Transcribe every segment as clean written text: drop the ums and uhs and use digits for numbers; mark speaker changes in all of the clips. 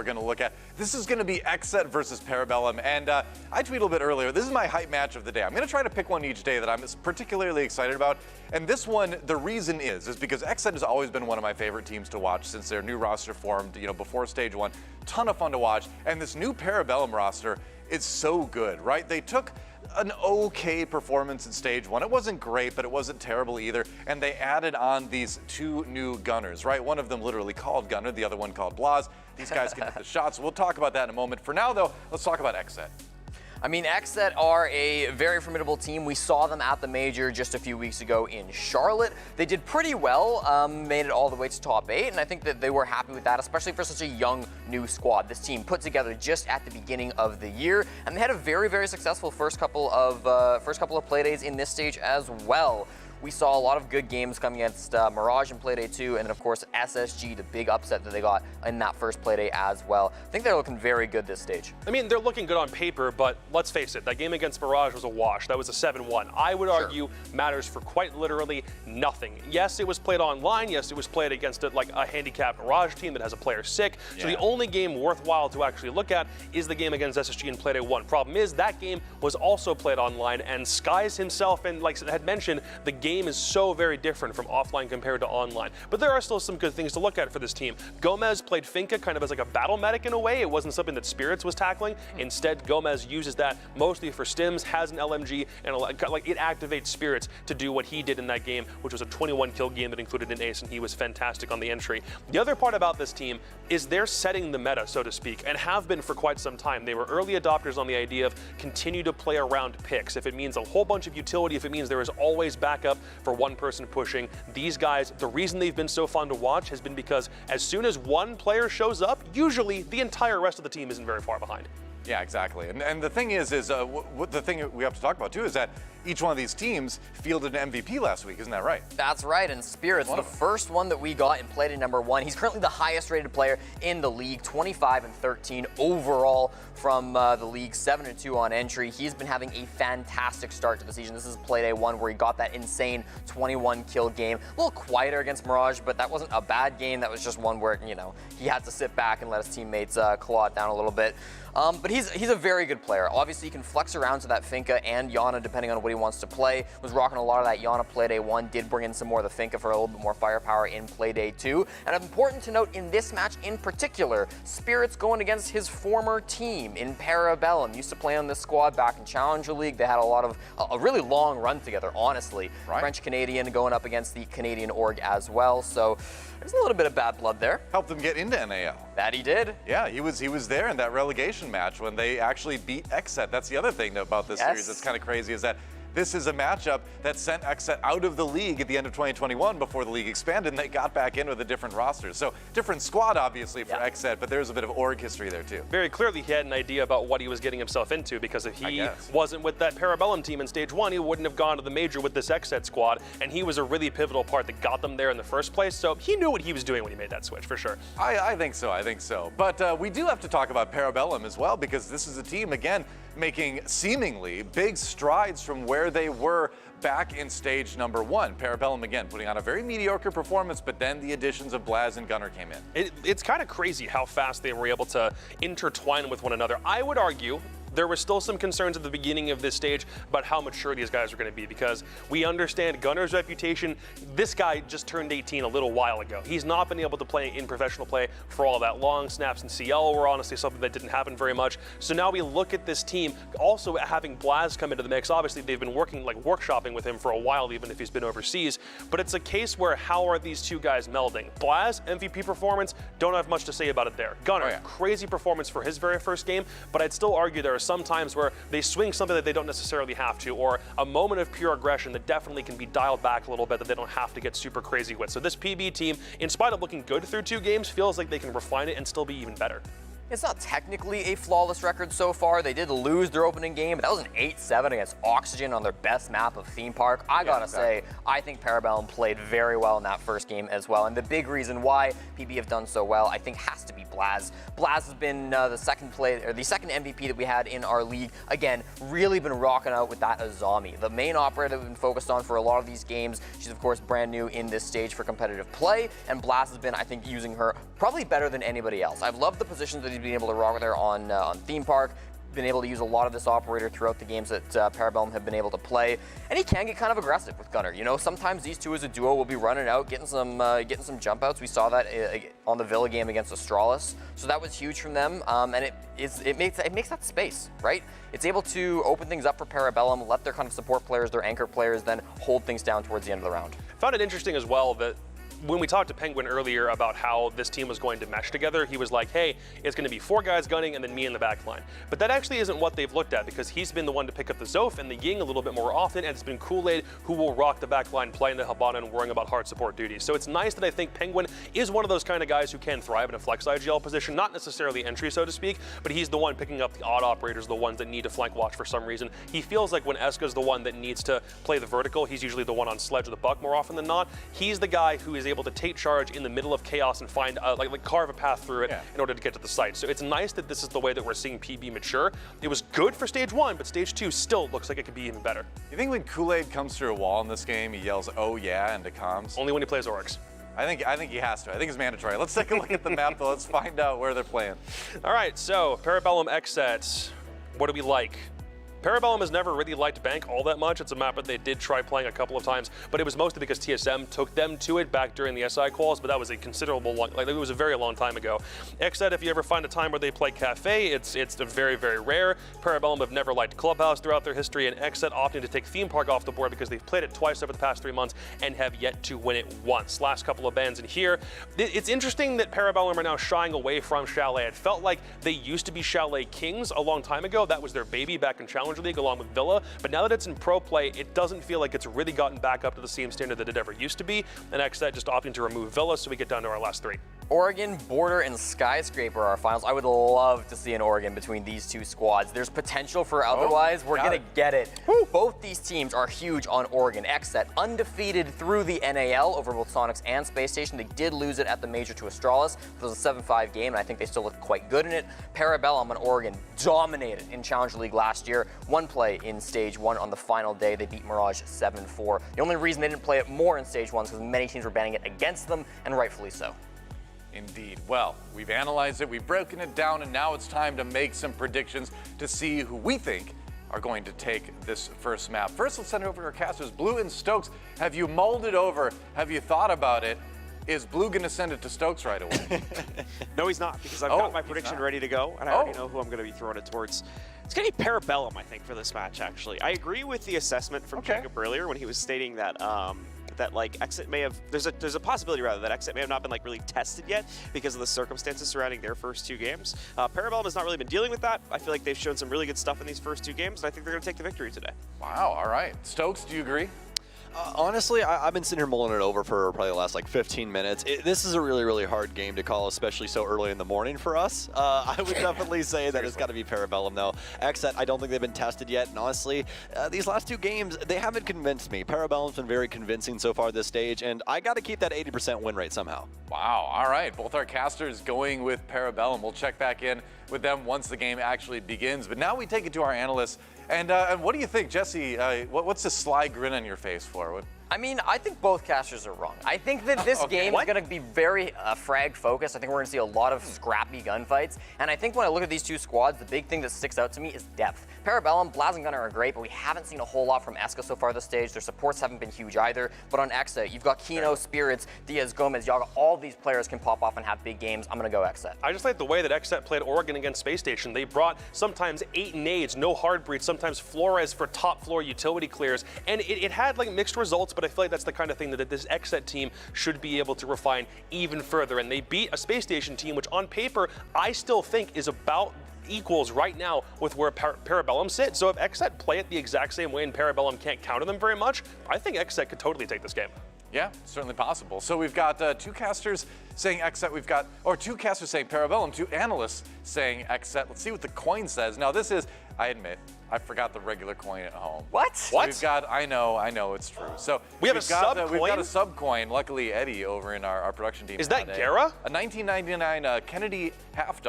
Speaker 1: we're going to look at. This is going to be XSET versus Parabellum, and I tweeted a little bit earlier, this is my hype match of the day. I'm going to try to pick one each day that I'm particularly excited about, and this one, the reason is because XSET has always been one of my favorite teams to watch since their new roster formed, before Stage 1. Ton of fun to watch, and this new Parabellum roster is so good, right? They took an okay performance in Stage 1. It wasn't great, but it wasn't terrible either. And they added on these two new gunners, right? One of them literally called Gunner, the other one called Blaz. These guys can hit the shots. We'll talk about that in a moment. For now, though, let's talk about XSET.
Speaker 2: I mean, XSET are a very formidable team. We saw them at the Major just a few weeks ago in Charlotte. They did pretty well, made it all the way to top 8, and I think that they were happy with that, especially for such a young, new squad. This team put together just at the beginning of the year, and they had a very, very successful first couple of playdays in this stage as well. We saw a lot of good games coming against Mirage in Playday 2, and then, of course, SSG, the big upset that they got in that first Playday as well. I think they're looking very good this stage.
Speaker 3: I mean, they're looking good on paper, but let's face it, that game against Mirage was a wash. That was a 7-1. I would argue matters for quite literally nothing. Yes, it was played online. Yes, it was played against a handicapped Mirage team that has a player sick. So the only game worthwhile to actually look at is the game against SSG in Playday 1. Problem is, that game was also played online, and Skies himself, and like I had mentioned, the game is so very different from offline compared to online. But there are still some good things to look at for this team. Gomez played Finka kind of as like a battle medic in a way. It wasn't something that Spirits was tackling. Instead, Gomez uses that mostly for stims, has an LMG, and it activates Spirits to do what he did in that game, which was a 21 kill game that included an ace, and he was fantastic on the entry. The other part about this team is they're setting the meta, so to speak, and have been for quite some time. They were early adopters on the idea of continue to play around picks. If it means a whole bunch of utility, if it means there is always backup for one person pushing, these guys, the reason they've been so fun to watch has been because as soon as one player shows up, usually the entire rest of the team isn't very far behind.
Speaker 1: Yeah, exactly. And the thing is the thing we have to talk about too is that each one of these teams fielded an MVP last week, isn't that right?
Speaker 2: That's right, and Spirits, the first one that we got in Playday number 1. He's currently the highest rated player in the league, 25-13 overall from the league, 7-2 on entry. He's been having a fantastic start to the season. This is Playday 1 where he got that insane 21 kill game. A little quieter against Mirage, but that wasn't a bad game. That was just one where, he had to sit back and let his teammates claw it down a little bit. But he's a very good player. Obviously, he can flex around to that Finka and Yana depending on what he wants to play. Was rocking a lot of that Yana Playday 1, did bring in some more of the Finka for a little bit more firepower in Playday 2. And important to note in this match in particular, Spirits going against his former team in Parabellum. Used to play on this squad back in Challenger League. They had a lot of a really long run together, honestly. Right. French-Canadian going up against the Canadian org as well. So there's a little bit of bad blood there.
Speaker 1: Helped them get into NAL.
Speaker 2: That he did.
Speaker 1: Yeah, he was there in that relegation match when they actually beat XSET. That's the other thing about this series that's kind of crazy is that this is a matchup that sent XSET out of the league at the end of 2021 before the league expanded, and they got back in with a different roster. So different squad, obviously, for XSET, but there's a bit of org history there, too.
Speaker 3: Very clearly, he had an idea about what he was getting himself into, because if he wasn't with that Parabellum team in Stage 1, he wouldn't have gone to the Major with this XSET squad, and he was a really pivotal part that got them there in the first place, so he knew what he was doing when he made that switch, for sure.
Speaker 1: I think so. But we do have to talk about Parabellum as well, because this is a team, again, making seemingly big strides from where they were back in Stage number 1. Parabellum, again, putting on a very mediocre performance, but then the additions of Blaz and Gunner came in.
Speaker 3: It's kind of crazy how fast they were able to intertwine with one another. I would argue there were still some concerns at the beginning of this stage about how mature these guys are going to be, because we understand Gunner's reputation. This guy just turned 18 a little while ago. He's not been able to play in professional play for all that long. Snaps in CL were honestly something that didn't happen very much. So now we look at this team also having Blaz come into the mix. Obviously, they've been workshopping with him for a while, even if he's been overseas. But it's a case where how are these two guys melding? Blaz, MVP performance, don't have much to say about it there. Gunner, crazy performance for his very first game, but I'd still argue there are some times where they swing something that they don't necessarily have to, or a moment of pure aggression that definitely can be dialed back a little bit that they don't have to get super crazy with. So this PB team, in spite of looking good through 2 games, feels like they can refine it and still be even better.
Speaker 2: It's not technically a flawless record so far. They did lose their opening game, but that was an 8-7 against Oxygen on their best map of Theme Park. I gotta say, I think Parabellum played very well in that first game as well. And the big reason why PB have done so well, I think, has to be Blaz. Blaz has been the second MVP that we had in our league. Again, really been rocking out with that Azami, the main operator that we've been focused on for a lot of these games. She's of course brand new in this stage for competitive play, and Blaz has been, I think, using her probably better than anybody else. I've loved the positions that he's been able to rock with her on Theme Park. Been able to use a lot of this operator throughout the games that Parabellum have been able to play, and he can get kind of aggressive with Gunner. You know, sometimes these two as a duo will be running out, getting some jump outs. We saw that on the Villa game against Astralis, so that was huge from them. And it makes that space, right? It's able to open things up for Parabellum, let their kind of support players, their anchor players, then hold things down towards the end of the round.
Speaker 3: Found it interesting as well that when we talked to Penguin earlier about how this team was going to mesh together, he was like, hey, it's going to be 4 guys gunning and then me in the back line. But that actually isn't what they've looked at, because he's been the one to pick up the Zoph and the Ying a little bit more often, and it's been Kool-Aid who will rock the back line, playing the Habana and worrying about hard support duties. So it's nice that I think Penguin is one of those kind of guys who can thrive in a flex IGL position, not necessarily entry, so to speak, but he's the one picking up the odd operators, the ones that need to flank watch for some reason. He feels like when Eska's the one that needs to play the vertical, he's usually the one on sledge or the buck more often than not. He's the guy who is able to take charge in the middle of chaos and find like carve a path through it in order to get to the site. So it's nice that this is the way that we're seeing PB mature. It was good for stage 1, but stage 2 still looks like it could be even better.
Speaker 1: You think when Kool-Aid comes through a wall in this game, he yells, "Oh yeah," into comms?
Speaker 3: Only when he plays Oryx.
Speaker 1: I think he has to. I think it's mandatory. Let's take a look at the map though. Let's find out where they're playing.
Speaker 2: All
Speaker 3: right, so Parabellum XSET. What do we like? Parabellum has never really liked Bank all that much. It's a map that they did try playing a couple of times, but it was mostly because TSM took them to it back during the SI quals, but that was a considerable long, it was a very long time ago. XSET, if you ever find a time where they play Cafe, it's very, very rare. Parabellum have never liked Clubhouse throughout their history, and XSET opting to take Theme Park off the board because they've played it twice over the past 3 months and have yet to win it once. Last couple of bans in here. It's interesting that Parabellum are now shying away from Chalet. It felt like they used to be Chalet Kings a long time ago. That was their baby back in Challenger League along with Villa, but now that it's in pro play, it doesn't feel like it's really gotten back up to the same standard that it ever used to be, and XSET just opting to remove Villa, so we get down to our last 3.
Speaker 2: Oregon, Border, and Skyscraper are our finals. I would love to see an Oregon between these two squads. There's potential for otherwise. We're going to get it. Woo. Both these teams are huge on Oregon. XSET undefeated through the NAL over both Sonics and Space Station. They did lose it at the Major to Astralis. It was a 7-5 game, and I think they still look quite good in it. Parabellum on Oregon dominated in Challenger League last year. One play in Stage 1 on the final day. They beat Mirage 7-4. The only reason they didn't play it more in Stage 1 is because many teams were banning it against them, and rightfully so.
Speaker 1: Indeed. Well, we've analyzed it, we've broken it down, and now it's time to make some predictions to see who we think are going to take this first map. First, let's send it over to our casters. Blue and Stokes, have you mulled it over? Have you thought about it? Is Blue going to send it to Stokes right away?
Speaker 4: No, he's not, because I've got my prediction ready to go, and I already know who I'm going to be throwing it towards. It's going to be Parabellum, I think, for this match, actually. I agree with the assessment from Jacob earlier when he was stating that that like XSET may have, there's a possibility rather that XSET may have not been like really tested yet because of the circumstances surrounding their first 2 games. Parabellum has not really been dealing with that. I feel like they've shown some really good stuff in these first 2 games, and I think they're going to take the victory today.
Speaker 1: Wow, all right. Stokes, do you agree?
Speaker 5: Honestly, I've been sitting here mulling it over for probably the last like 15 minutes. This is a really, really hard game to call, especially so early in the morning for us. I would definitely say that it's got to be Parabellum, though. XSET, I don't think they've been tested yet, and honestly, these last 2 games, they haven't convinced me. Parabellum's been very convincing so far this stage, and I got to keep that 80% win rate somehow.
Speaker 1: Wow, all right. Both our casters going with Parabellum. We'll check back in with them once the game actually begins. But now we take it to our analysts. And what do you think, Jesse? What's this sly grin on your face for?
Speaker 2: I mean, I think both casters are wrong. I think that this game is going to be very frag focused. I think we're going to see a lot of scrappy gunfights. And I think when I look at these 2 squads, the big thing that sticks out to me is depth. Parabellum, Blaz and Gunner are great, but we haven't seen a whole lot from Eska so far this stage. Their supports haven't been huge either. But on XSET, you've got Kino, Spirits, Diaz, Gomez, Yaga. All these players can pop off and have big games. I'm going to go XSET.
Speaker 3: I just like the way that XSET played Oregon against Space Station. They brought sometimes 8 nades, no hard breach, sometimes Flores for top floor utility clears. And it had like mixed results, but I feel like that's the kind of thing that this XSET team should be able to refine even further. And they beat a Space Station team, which on paper, I still think is about equals right now with where Parabellum sit. So if XSET play it the exact same way and Parabellum can't counter them very much, I think XSET could totally take this game.
Speaker 1: Yeah, certainly possible. So we've got 2 casters saying XSET, or 2 casters saying Parabellum, 2 analysts saying XSET. Let's see what the coin says. Now this is, I admit, I forgot the regular coin at home.
Speaker 2: What?
Speaker 1: So we've got, I know, it's true. So
Speaker 3: we have a sub coin?
Speaker 1: We've got a sub coin. Luckily, Eddie over in our production team.
Speaker 3: Is that Gara?
Speaker 1: A 1999 Kennedy $half.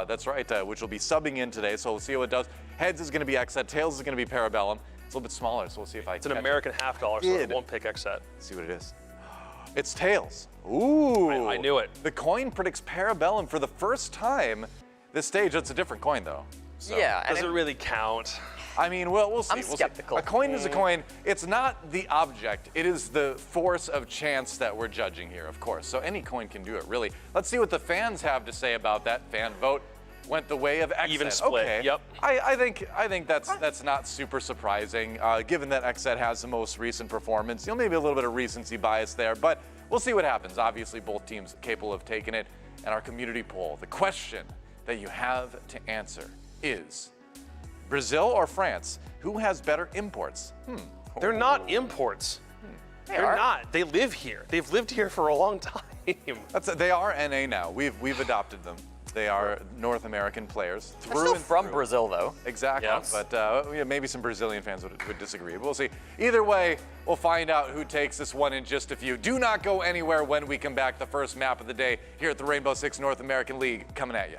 Speaker 1: That's right, which will be subbing in today. So we'll see how it does. Heads is going to be XSET. Tails is going to be Parabellum. It's a little bit smaller, so we'll see if I
Speaker 3: It's an American $half, so it won't pick XSET.
Speaker 1: Let's see what it is. It's Tails. Ooh.
Speaker 3: I knew it.
Speaker 1: The coin predicts Parabellum for the first time this stage. That's a different coin, though. So.
Speaker 2: Yeah.
Speaker 3: Does it really count?
Speaker 1: I mean, well, we'll see.
Speaker 2: I'm skeptical.
Speaker 1: A coin is a coin. It's not the object. It is the force of chance that we're judging here, of course. So any coin can do it, really. Let's see what the fans have to say about that. Fan vote went the way of XSET.
Speaker 3: Even split.
Speaker 1: Okay.
Speaker 3: Yep.
Speaker 1: I think that's not super surprising, given that XSET has the most recent performance. You know, maybe a little bit of recency bias there, but we'll see what happens. Obviously, both teams capable of taking it. And our community poll, the question that you have to answer is: Brazil or France? Who has better imports?
Speaker 3: They're not imports. They're not. They live here. They've lived here for a long time.
Speaker 1: They are NA now. We've adopted them. They are North American players.
Speaker 2: They're still from Brazil, though.
Speaker 1: Exactly.
Speaker 3: Yes.
Speaker 1: But yeah, maybe some Brazilian fans would disagree. We'll see. Either way, we'll find out who takes this one in just a few. Do not go anywhere when we come back. The first map of the day here at the Rainbow Six North American League coming at you.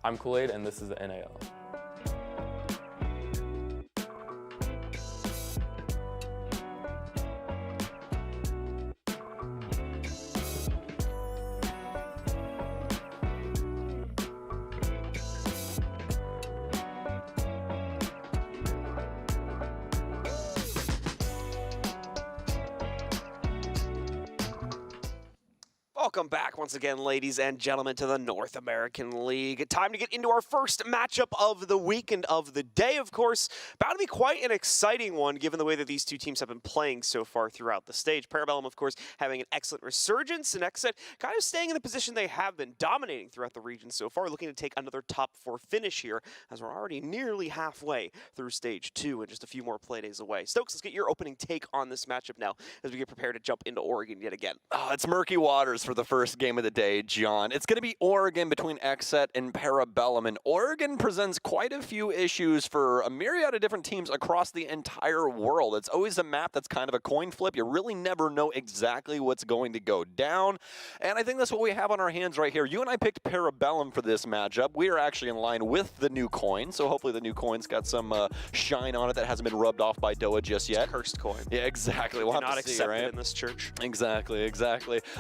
Speaker 6: I'm Kool-Aid, and this is the NAL.
Speaker 4: Welcome back once again, ladies and gentlemen, to the North American League. Time to get into our first matchup of the week and of the day, of course. About to be quite an exciting one, given the way that these two teams have been playing so far throughout the stage. Parabellum, of course, having an excellent resurgence, and XSET kind of staying in the position they have been, dominating throughout the region so far, looking to take another top 4 finish here, as we're already nearly halfway through stage 2 and just a few more play days away. Stokes, let's get your opening take on this matchup now, as we get prepared to jump into Oregon yet again.
Speaker 5: Oh, it's murky waters for the first game of the day, John. It's going to be Oregon between XSET and Parabellum, and Oregon presents quite a few issues for a myriad of different teams across the entire world. It's always a map that's kind of a coin flip. You really never know exactly what's going to go down, and I think that's what we have on our hands right here. You and I picked Parabellum for this matchup. We are actually in line with the new coin, so hopefully the new coin's got some shine on it that hasn't been rubbed off by Doa just yet.
Speaker 4: It's a cursed coin.
Speaker 5: Yeah, exactly. We'll have
Speaker 4: not
Speaker 5: to see,
Speaker 4: accepted
Speaker 5: right?
Speaker 4: in this church.
Speaker 5: Exactly.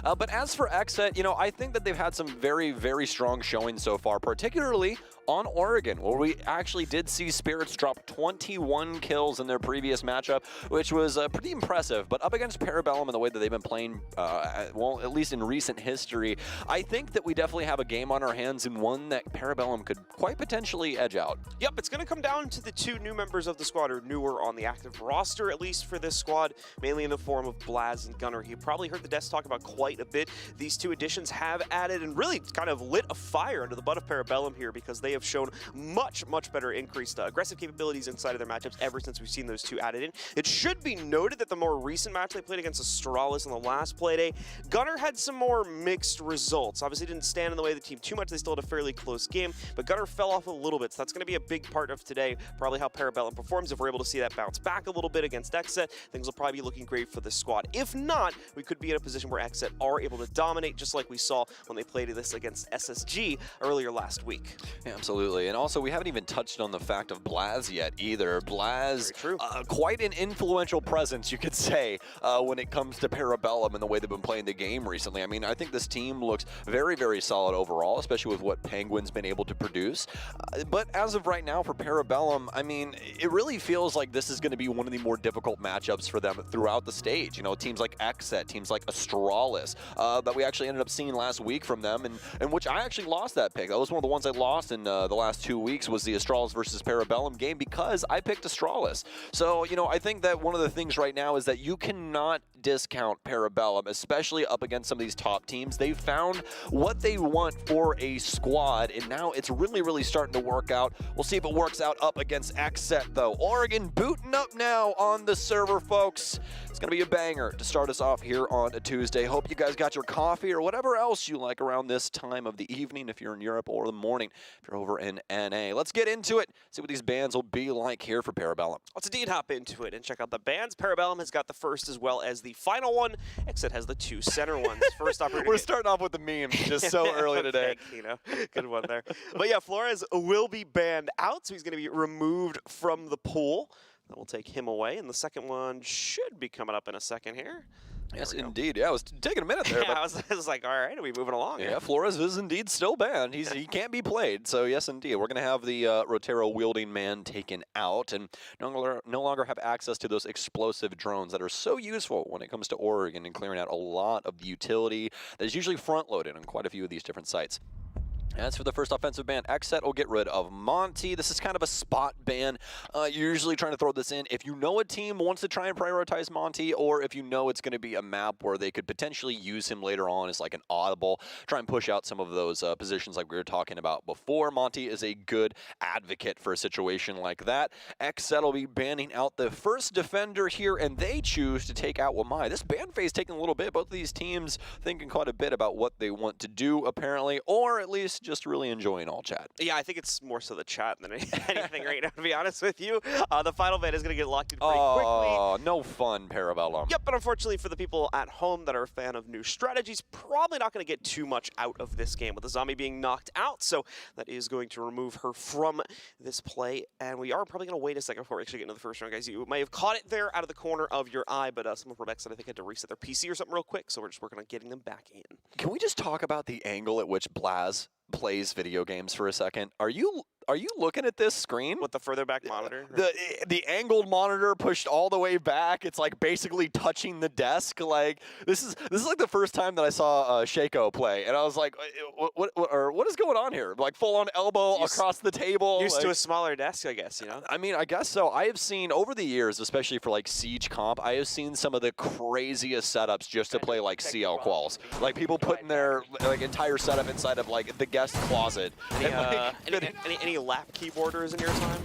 Speaker 5: But as for XSET, you know, I think that they've had some very, very strong showing so far, particularly on Oregon, where we actually did see Spirits drop 21 kills in their previous matchup, which was pretty impressive. But up against Parabellum and the way that they've been playing, well, at least in recent history, I think that we definitely have a game on our hands and one that Parabellum could quite potentially edge out.
Speaker 4: Yep, it's going to come down to the two new members of the squad, or newer on the active roster, at least for this squad, mainly in the form of Blaz and Gunnar. You probably heard the devs talk about quite a bit. These two additions have added and really kind of lit a fire under the butt of Parabellum here, because they have shown much better increased aggressive capabilities inside of their matchups ever since we've seen those two added in. It should be noted that the more recent match they played against Astralis in the last playday, Gunnar had some more mixed results. Obviously didn't stand in the way of the team too much. They still had a fairly close game, but Gunnar fell off a little bit, so that's going to be a big part of today, probably how Parabellum performs. If we're able to see that bounce back a little bit against XSET, things will probably be looking great for this squad. If not, we could be in a position where XSET are able to dominate, just like we saw when they played this against SSG earlier last week.
Speaker 5: Yeah, absolutely. And also, we haven't even touched on the fact of Blaz yet either. Blaz, quite an influential presence, you could say, when it comes to Parabellum and the way they've been playing the game recently. I mean, I think this team looks very solid overall, especially with what Penguin's been able to produce. But as of right now for Parabellum, I mean, it really feels like this is going to be one of the more difficult matchups for them throughout the stage. You know, teams like XSET, teams like Astralis, that we actually ended up seeing last week from them, and which I actually lost that pick. That was one of the ones I lost in the last 2 weeks, was the Astralis versus Parabellum game, because I picked Astralis. So, you know, I think that one of the things right now is that you cannot discount Parabellum, especially up against some of these top teams. They've found what they want for a squad, and now it's really starting to work out. We'll see if it works out up against XSET, though. Oregon booting up now on the server, folks. It's going to be a banger to start us off here on a Tuesday. Hope you guys got your coffee or whatever else you like around this time of the evening if you're in Europe, or the morning if you're over in NA. Let's get into it, see what these bans will be like here for Parabellum.
Speaker 4: Let's indeed hop into it and check out the bans. Parabellum has got the first as well as the final one. XSET has the two center ones. First operator.
Speaker 5: We're starting off with the memes just so early today.
Speaker 4: You know, good one there. But yeah, Flores will be banned out, so he's going to be removed from the pool. That will take him away, and the second one should be coming up in a second here.
Speaker 5: Yes, indeed. Yeah, it was taking a minute there.
Speaker 4: Yeah,
Speaker 5: but
Speaker 4: I was like, all right, are we moving along?
Speaker 5: Yeah, Flores is indeed still banned. He can't be played. So yes, indeed, we're going to have the Rotero wielding man taken out, and no longer have access to those explosive drones that are so useful when it comes to Oregon and clearing out a lot of the utility that is usually front loaded on quite a few of these different sites. As for the first offensive ban, XSET will get rid of Monty. This is kind of a spot ban. You're usually trying to throw this in if you know a team wants to try and prioritize Monty, or if you know it's going to be a map where they could potentially use him later on as like an audible, try and push out some of those positions like we were talking about before. Monty is a good advocate for a situation like that. XSET will be banning out the first defender here, and they choose to take out Wamai. This ban phase taking a little bit. Both of these teams thinking quite a bit about what they want to do, apparently, or at least just really enjoying all chat.
Speaker 4: Yeah, I think it's more so the chat than anything right now, to be honest with you. The final ban is going to get locked in pretty quickly.
Speaker 5: Oh, no fun, Parabellum.
Speaker 4: Yep, but unfortunately for the people at home that are a fan of new strategies, probably not going to get too much out of this game with the zombie being knocked out, so that is going to remove her from this play, and we are probably going to wait a second before we actually get into the first round, guys. You may have caught it there out of the corner of your eye, but someone from XSET, I think, had to reset their PC or something real quick, so we're just working on getting them back in.
Speaker 5: Can we just talk about the angle at which Blaz plays video games for a second? Are you looking at this screen?
Speaker 4: With the further back monitor?
Speaker 5: The angled monitor pushed all the way back. It's like basically touching the desk. Like this is like the first time that I saw Shaco play, and I was like, what is going on here? Like full on elbow across the table.
Speaker 4: Used to a smaller desk, I guess, you know?
Speaker 5: I mean, I guess so. I have seen over the years, especially for like Siege comp, I have seen some of the craziest setups just to play like CL quals. Like people putting their like entire setup inside of like the guest closet.
Speaker 4: Any lap keyboarders in your time?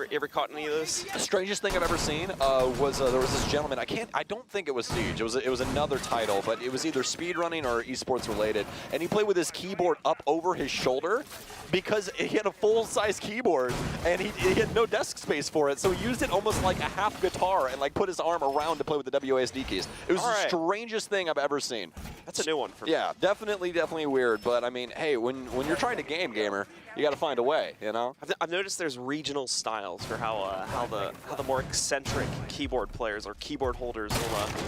Speaker 4: You ever caught any of those?
Speaker 5: The strangest thing I've ever seen was there was this gentleman. I don't think it was Siege. It was another title, but it was either speedrunning or esports related. And he played with his keyboard up over his shoulder because he had a full-size keyboard and he had no desk space for it. So he used it almost like a half guitar and like put his arm around to play with the WASD keys. It was the strangest thing I've ever seen.
Speaker 4: That's a new one for me.
Speaker 5: Yeah, definitely weird. But I mean, hey, when you're trying to gamer, you got to find a way, you know.
Speaker 4: I've noticed there's regional styles for how the more eccentric keyboard players or keyboard holders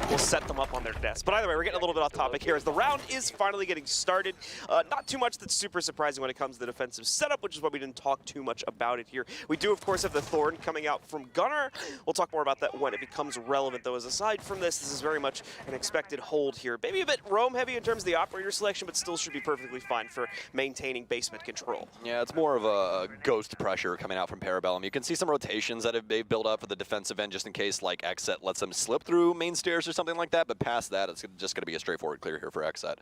Speaker 4: will set them up on their desk. But either way, we're getting a little bit off topic here as the round is finally getting started. Not too much that's super surprising when it comes to the defensive setup, which is why we didn't talk too much about it here. We do, of course, have the Thorn coming out from Gunnar. We'll talk more about that when it becomes relevant, though. As aside from this is very much an expected hold here. Maybe a bit roam heavy in terms of the operator selection, but still should be perfectly fine for maintaining basement control.
Speaker 5: Yeah, it's more of a ghost pressure coming out from Parabellum. You can see some rotations that they've built up for the defensive end just in case like XSET lets them slip through main stairs or something like that, but past that, it's just going to be a straightforward clear here for XSET.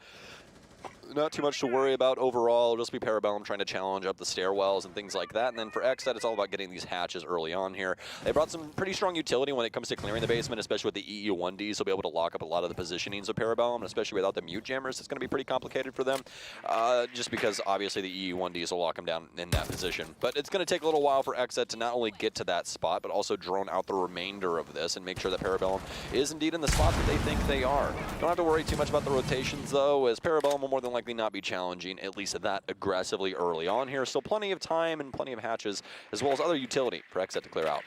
Speaker 5: Not too much to worry about overall. It'll just be Parabellum trying to challenge up the stairwells and things like that. And then for XSET, it's all about getting these hatches early on here. They brought some pretty strong utility when it comes to clearing the basement, especially with the EU1Ds. They'll be able to lock up a lot of the positionings of Parabellum, and especially without the mute jammers, it's going to be pretty complicated for them. Just because obviously the EU1Ds will lock them down in that position. But it's going to take a little while for XSET to not only get to that spot, but also drone out the remainder of this and make sure that Parabellum is indeed in the spot that they think they are. Don't have to worry too much about the rotations though, as Parabellum will more than likely not be challenging at least that aggressively early on here. Still plenty of time and plenty of hatches as well as other utility for XSET to clear out.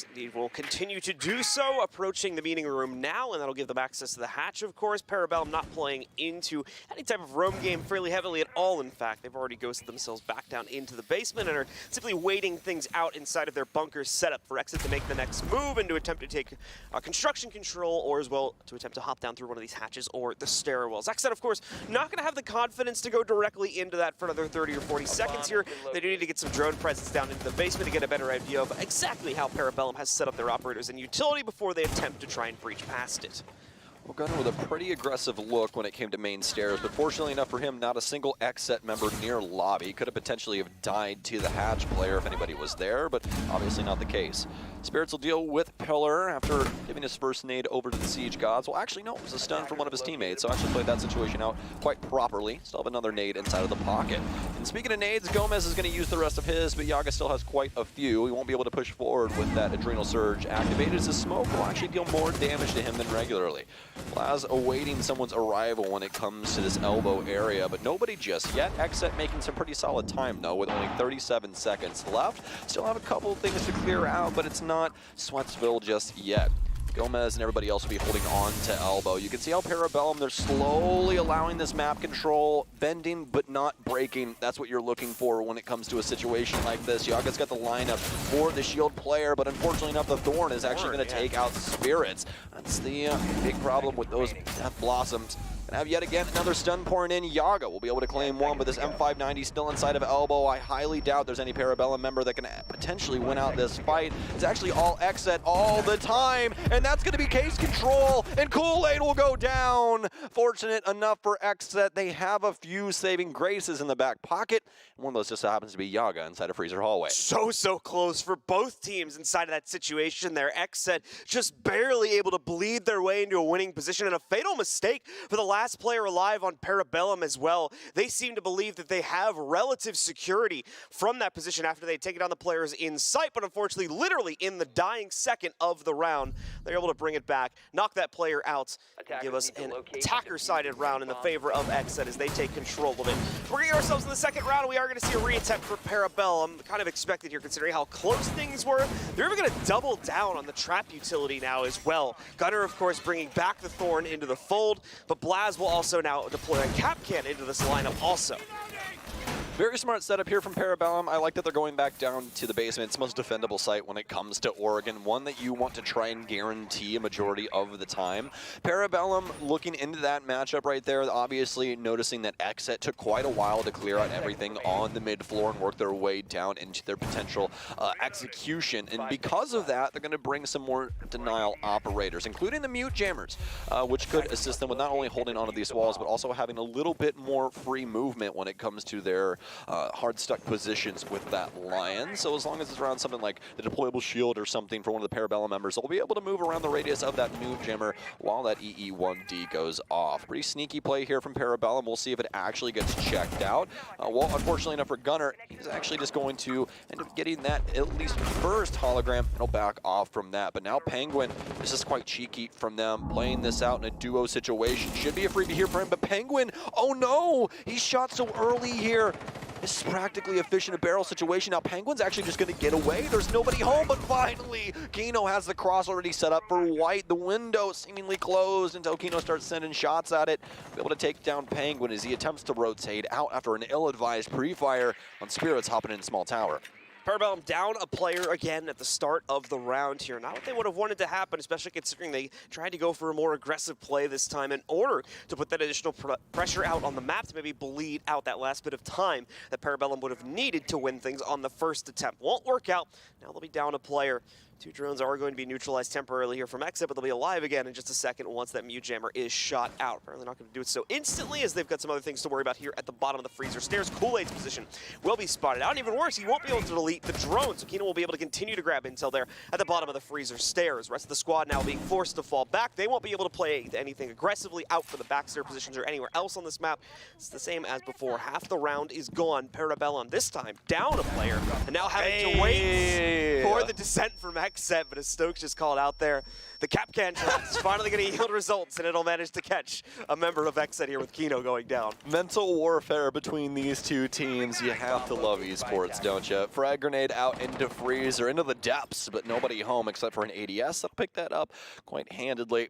Speaker 4: Indeed, will continue to do so, approaching the meeting room now, and that'll give them access to the hatch, of course. Parabellum not playing into any type of roam game fairly heavily at all, in fact. They've already ghosted themselves back down into the basement and are simply waiting things out inside of their bunker setup for XSET to make the next move and to attempt to take construction control, or as well to attempt to hop down through one of these hatches or the stairwells. XSET, of course, not going to have the confidence to go directly into that for another 30 or 40 seconds here. They do need to get some drone presence down into the basement to get a better idea of exactly how Parabellum has set up their operators and utility before they attempt to try and breach past it.
Speaker 5: Well, Gunnar with a pretty aggressive look when it came to main stairs, but fortunately enough for him, not a single XSET member near lobby. Could have potentially have died to the hatch player if anybody was there, but obviously not the case. Spirits will deal with Pillar after giving his first nade over to the Siege Gods. Well, actually, no, it was a stun from one of his teammates, so actually played that situation out quite properly. Still have another nade inside of the pocket. And speaking of nades, Gomez is going to use the rest of his, but Yaga still has quite a few. He won't be able to push forward with that Adrenal Surge activated, as the smoke will actually deal more damage to him than regularly. Blaz awaiting someone's arrival when it comes to this elbow area, but nobody just yet. XSET making some pretty solid time, though, with only 37 seconds left. Still have a couple of things to clear out, but it's not Sweatsville just yet. Gomez and everybody else will be holding on to elbow. You can see how Parabellum, they're slowly allowing this map control, bending but not breaking. That's what you're looking for when it comes to a situation like this. Yaga's got the lineup for the shield player, but unfortunately enough, the Thorn is actually going to take out Spirits. That's the big problem with those Death Blossoms. And have yet again another stun pouring in. Yaga will be able to claim one, but this M590 still inside of elbow. I highly doubt there's any Parabellum member that can potentially win out this fight. It's actually all XSET all the time, and that's going to be case control, and Kool-Aid will go down. Fortunate enough for XSET, they have a few saving graces in the back pocket. And one of those just happens to be Yaga inside of Freezer Hallway.
Speaker 4: So close for both teams inside of that situation there. XSET just barely able to bleed their way into a winning position, and a fatal mistake for the last player alive on Parabellum as well. They seem to believe that they have relative security from that position after they take down the players in sight, but unfortunately, literally in the dying second of the round, they're able to bring it back, knock that player out, and give us an attacker-sided round in the favor of XSET as they take control of it. We're going to get ourselves in the second round, and we are going to see a reattempt for Parabellum. Kind of expected here, considering how close things were. They're even going to double down on the trap utility now as well. Gunnar, of course, bringing back the Thorn into the fold, but Blaz will also now deploy a Capcan into this lineup also.
Speaker 5: Very smart setup here from Parabellum. I like that they're going back down to the basement. It's the most defendable site when it comes to Oregon, one that you want to try and guarantee a majority of the time. Parabellum looking into that matchup right there, obviously noticing that XSET took quite a while to clear out everything on the mid floor and work their way down into their potential execution. And because of that, they're going to bring some more denial operators, including the mute jammers, which could assist them with not only holding onto these walls, but also having a little bit more free movement when it comes to their hard stuck positions with that Lion. So as long as it's around something like the deployable shield or something for one of the Parabellum members, they'll be able to move around the radius of that noob jammer while that EE1D goes off. Pretty sneaky play here from Parabellum. We'll see if it actually gets checked out. Well, unfortunately enough for Gunner, he's actually just going to end up getting that at least first hologram, and he'll back off from that. But now Penguin, this is quite cheeky from them, playing this out in a duo situation. Should be a freebie here for him, but Penguin, oh no! He shot so early here. This is practically a fish in a barrel situation. Now Penguin's actually just going to get away. There's nobody home, but finally, Kino has the cross already set up for White. The window seemingly closed until Kino starts sending shots at it. Be able to take down Penguin as he attempts to rotate out after an ill-advised pre-fire on Spirits hopping in small tower.
Speaker 4: Parabellum down a player again at the start of the round here. Not what they would have wanted to happen, especially considering they tried to go for a more aggressive play this time in order to put that additional pressure out on the map to maybe bleed out that last bit of time that Parabellum would have needed to win things on the first attempt. Won't work out. Now they'll be down a player. 2 drones are going to be neutralized temporarily here from XSET, but they'll be alive again in just a second once that mute jammer is shot out. Apparently not going to do it so instantly, as they've got some other things to worry about here at the bottom of the freezer stairs. Kool-Aid's position will be spotted out. And even worse, he won't be able to delete the drone, so Kino will be able to continue to grab intel there at the bottom of the freezer stairs. Rest of the squad now being forced to fall back. They won't be able to play anything aggressively out for the back stair positions or anywhere else on this map. It's the same as before. Half the round is gone. Parabellum this time down a player, and now having to wait for the descent from XSET, but as Stokes just called out there, the Capcan shot is finally going to yield results, and it'll manage to catch a member of XSET here with Kino going down.
Speaker 5: Mental warfare between these two teams. You have to love esports, don't you? Frag grenade out into freezer, into the depths, but nobody home except for an ADS. That'll pick that up quite handedly.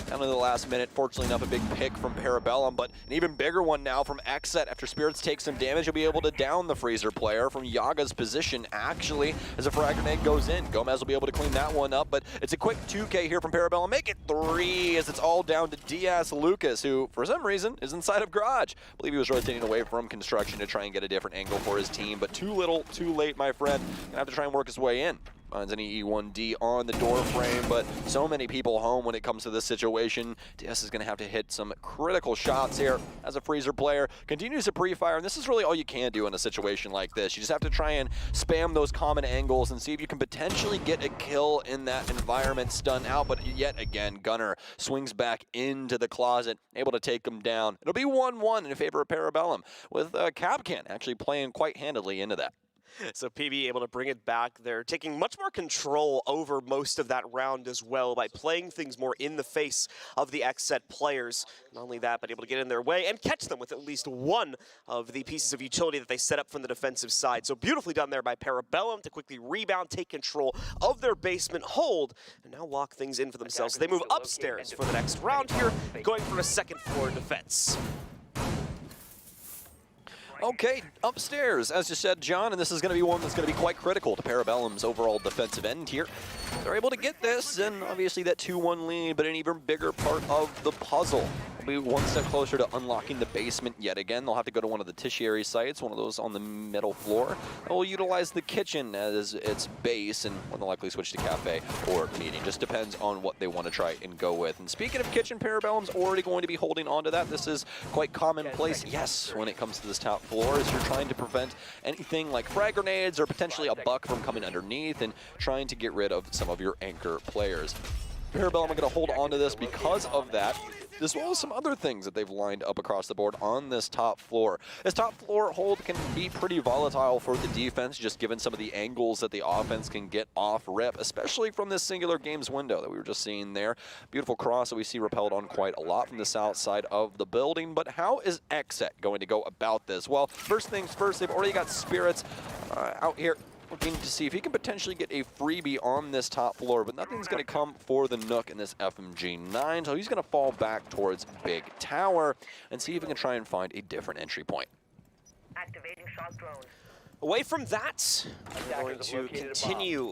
Speaker 5: Down to the last minute, fortunately enough, a big pick from Parabellum, but an even bigger one now from XSET. After Spirits takes some damage, he'll be able to down the freezer player from Yaga's position, actually, as a frag grenade goes in. Gomez will be able to clean that one up, but it's a quick 2K here from Parabellum. Make it 3 as it's all down to Diaz Lucas, who, for some reason, is inside of Garage. I believe he was rotating away from construction to try and get a different angle for his team, but too little, too late, my friend. Gonna have to try and work his way in. Finds an E1D on the door frame, but so many people home when it comes to this situation. DS is going to have to hit some critical shots here as a freezer player. Continues to pre-fire, and this is really all you can do in a situation like this. You just have to try and spam those common angles and see if you can potentially get a kill in that environment, stun out. But yet again, Gunner swings back into the closet, able to take him down. It'll be 1-1 in favor of Parabellum, with Capcan actually playing quite handily into that.
Speaker 4: So PB able to bring it back. They're taking much more control over most of that round as well by playing things more in the face of the XSET players. Not only that, but able to get in their way and catch them with at least one of the pieces of utility that they set up from the defensive side. So beautifully done there by Parabellum to quickly rebound, take control of their basement hold, and now lock things in for themselves. So they move upstairs for the next round here, going for a second floor defense.
Speaker 5: Okay, upstairs, as you said, John, and this is going to be one that's going to be quite critical to Parabellum's overall defensive end here. They're able to get this, and obviously that 2-1 lead, but an even bigger part of the puzzle. They'll be one step closer to unlocking the basement yet again. They'll have to go to one of the tertiary sites, one of those on the middle floor. They'll utilize the kitchen as its base, and more than likely switch to cafe or meeting. Just depends on what they want to try and go with. And speaking of kitchen, Parabellum's already going to be holding on to that. This is quite commonplace, yes, when it comes to this top floor, as you're trying to prevent anything like frag grenades or potentially a buck from coming underneath and trying to get rid of some of your anchor players. Parabellum are going to hold on to this because of that, as well as some other things that they've lined up across the board on this top floor. This top floor hold can be pretty volatile for the defense, just given some of the angles that the offense can get off rip, especially from this singular games window that we were just seeing there. Beautiful cross that we see repelled on quite a lot from the south side of the building. But how is XSET going to go about this? Well, first things first, they've already got Spirits out here looking to see if he can potentially get a freebie on this top floor, but nothing's going to come for the Nook in this FMG9, so he's going to fall back towards Big Tower and see if he can try and find a different entry point.
Speaker 7: Activating shock drone.
Speaker 4: Away from that, we're going to continue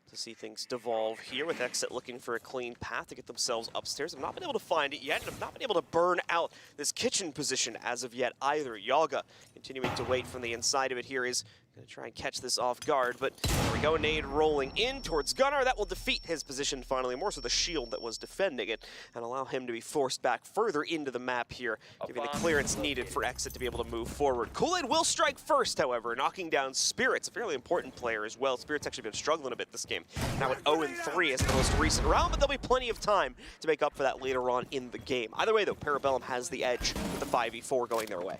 Speaker 4: to see things devolve here with XSET looking for a clean path to get themselves upstairs. I've not been able to find it yet, and I've not been able to burn out this kitchen position as of yet either. Yaga continuing to wait from the inside of it here is Gonna try and catch this off guard, but there we go. Nade rolling in towards Gunnar. That will defeat his position finally, more so the shield that was defending it, and allow him to be forced back further into the map here, giving the clearance needed for XSET to be able to move forward. Kool-Aid will strike first, however, knocking down Spirits, a fairly important player as well. Spirits actually been struggling a bit this game. Now at 0-3 as the most recent round, but there'll be plenty of time to make up for that later on in the game. Either way, though, Parabellum has the edge with the 5v4 going their way.